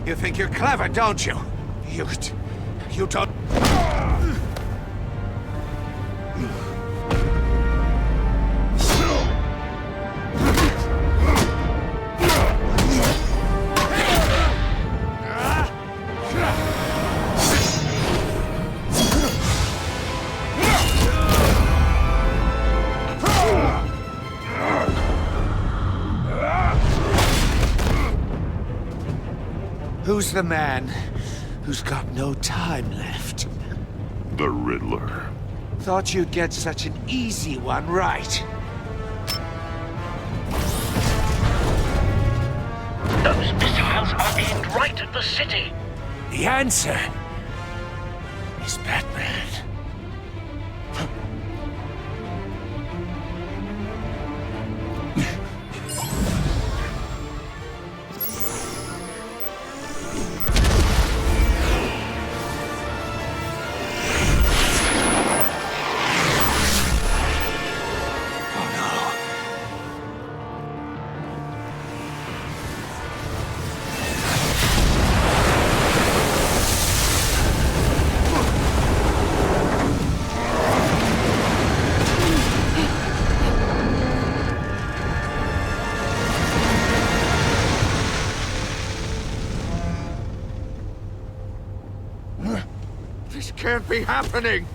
You think you're clever, don't you? You don't... Who's the man who's got no time left? The Riddler. Thought you'd get such an easy one right. Those missiles are aimed right at the city. The answer is Batman. This can't be happening!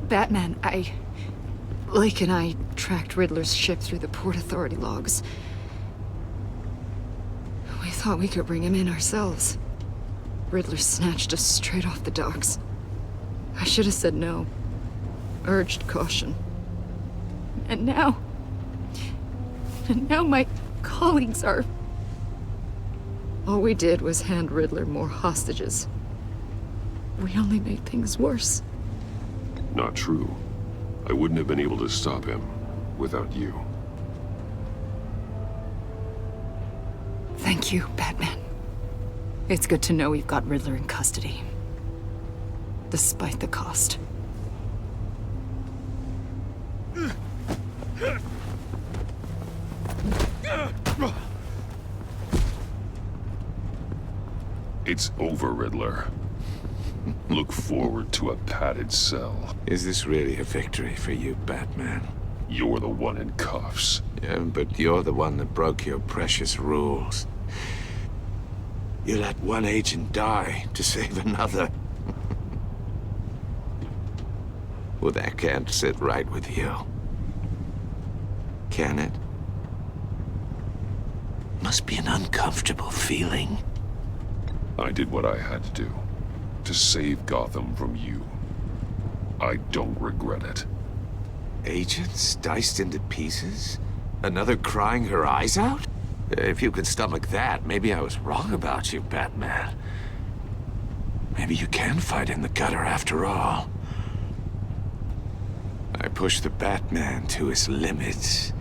Batman, Blake and I tracked Riddler's ship through the Port Authority logs. We thought we could bring him in ourselves. Riddler snatched us straight off the docks. I should have said no. Urged caution. And now my colleagues are... All we did was hand Riddler more hostages. We only made things worse. Not true. I wouldn't have been able to stop him without you. Thank you, Batman. It's good to know we've got Riddler in custody. Despite the cost. It's over, Riddler. Look forward to a padded cell. Is this really a victory for you, Batman? You're the one in cuffs. Yeah, but you're the one that broke your precious rules. You let one agent die to save another. Well, that can't sit right with you. Can it? Must be an uncomfortable feeling. I did what I had to do. To save Gotham from you. I don't regret it. Agents diced into pieces? Another crying her eyes out? If you could stomach that, maybe I was wrong about you, Batman. Maybe you can fight in the gutter after all. I pushed the Batman to his limits.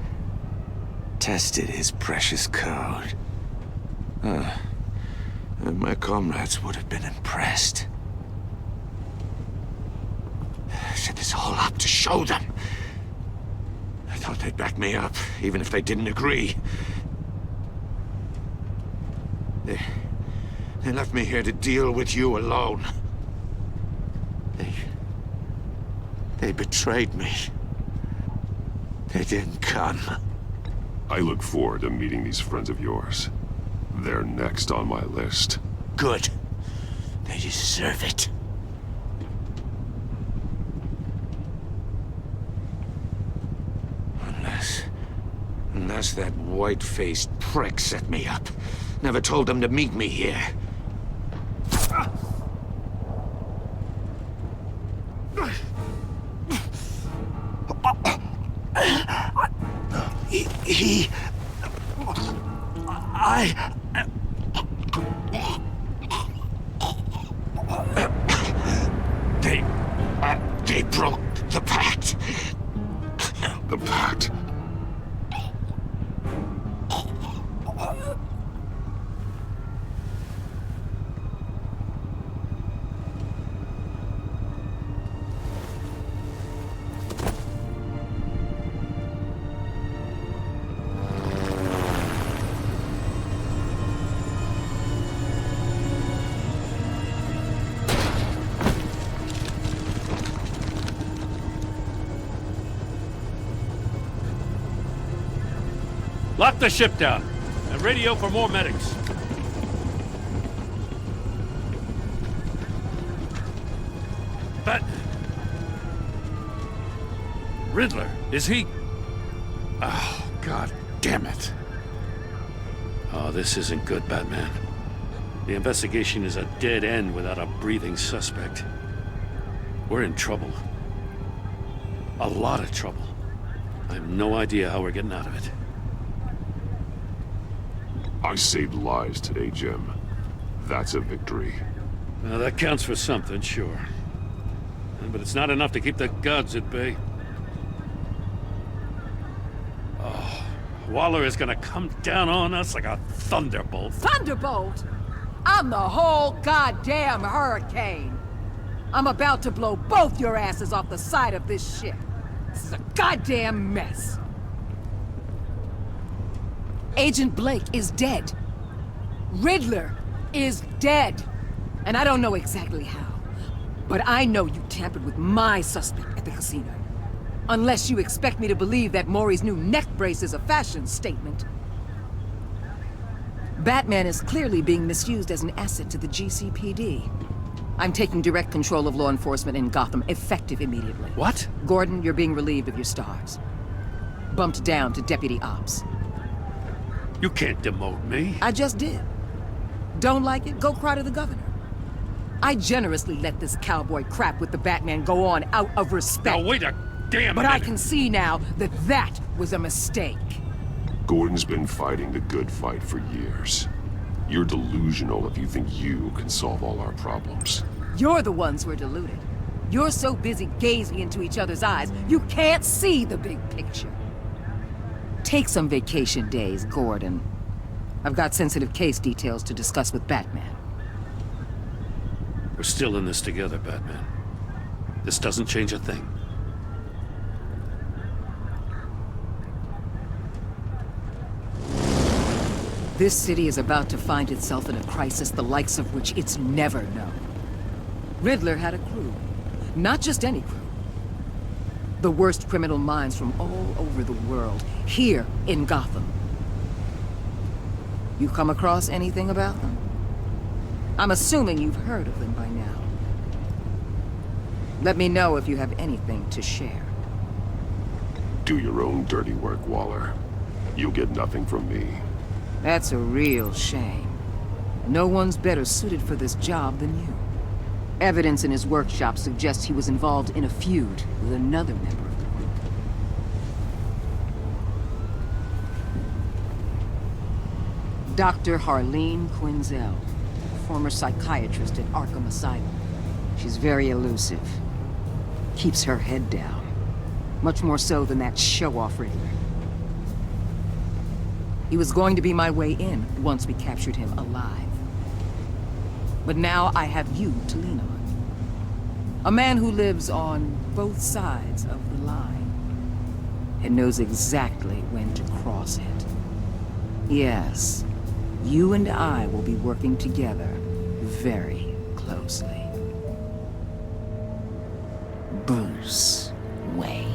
Tested his precious code. And my comrades would have been impressed. I set this all up to show them. I thought they'd back me up, even if they didn't agree. They left me here to deal with you alone. They betrayed me. They didn't come. I look forward to meeting these friends of yours. They're next on my list. Good. They deserve it. Unless that white-faced prick set me up. Never told them to meet me here. They broke the pact. The pact? Lock the ship down, and radio for more medics. But... Riddler, is he... Oh, God damn it. Oh, this isn't good, Batman. The investigation is a dead end without a breathing suspect. We're in trouble. A lot of trouble. I have no idea how we're getting out of it. I saved lives today, Jim. That's a victory. Well, that counts for something, sure. But it's not enough to keep the gods at bay. Oh, Waller is gonna come down on us like a thunderbolt. Thunderbolt? I'm the whole goddamn hurricane. I'm about to blow both your asses off the side of this ship. This is a goddamn mess. Agent Blake is dead. Riddler is dead. And I don't know exactly how. But I know you tampered with my suspect at the casino. Unless you expect me to believe that Maury's new neck brace is a fashion statement. Batman is clearly being misused as an asset to the GCPD. I'm taking direct control of law enforcement in Gotham, effective immediately. What? Gordon, you're being relieved of your stars. Bumped down to Deputy Ops. You can't demote me. I just did. Don't like it? Go cry to the governor. I generously let this cowboy crap with the Batman go on out of respect. Now wait a damn But minute. I can see now that that was a mistake. Gordon's been fighting the good fight for years. You're delusional if you think you can solve all our problems. You're the ones who are deluded. You're so busy gazing into each other's eyes, you can't see the big picture. Take some vacation days, Gordon. I've got sensitive case details to discuss with Batman. We're still in this together, Batman. This doesn't change a thing. This city is about to find itself in a crisis the likes of which it's never known. Riddler had a crew. Not just any crew. The worst criminal minds from all over the world, here in Gotham. You come across anything about them? I'm assuming you've heard of them by now. Let me know if you have anything to share. Do your own dirty work, Waller. You'll get nothing from me. That's a real shame. No one's better suited for this job than you. Evidence in his workshop suggests he was involved in a feud with another member of the group. Dr. Harleen Quinzel, former psychiatrist at Arkham Asylum. She's very elusive. Keeps her head down. Much more so than that show-off Riddler. He was going to be my way in once we captured him alive. But now I have you to lean on. A man who lives on both sides of the line and knows exactly when to cross it. Yes, you and I will be working together very closely. Bruce Wayne.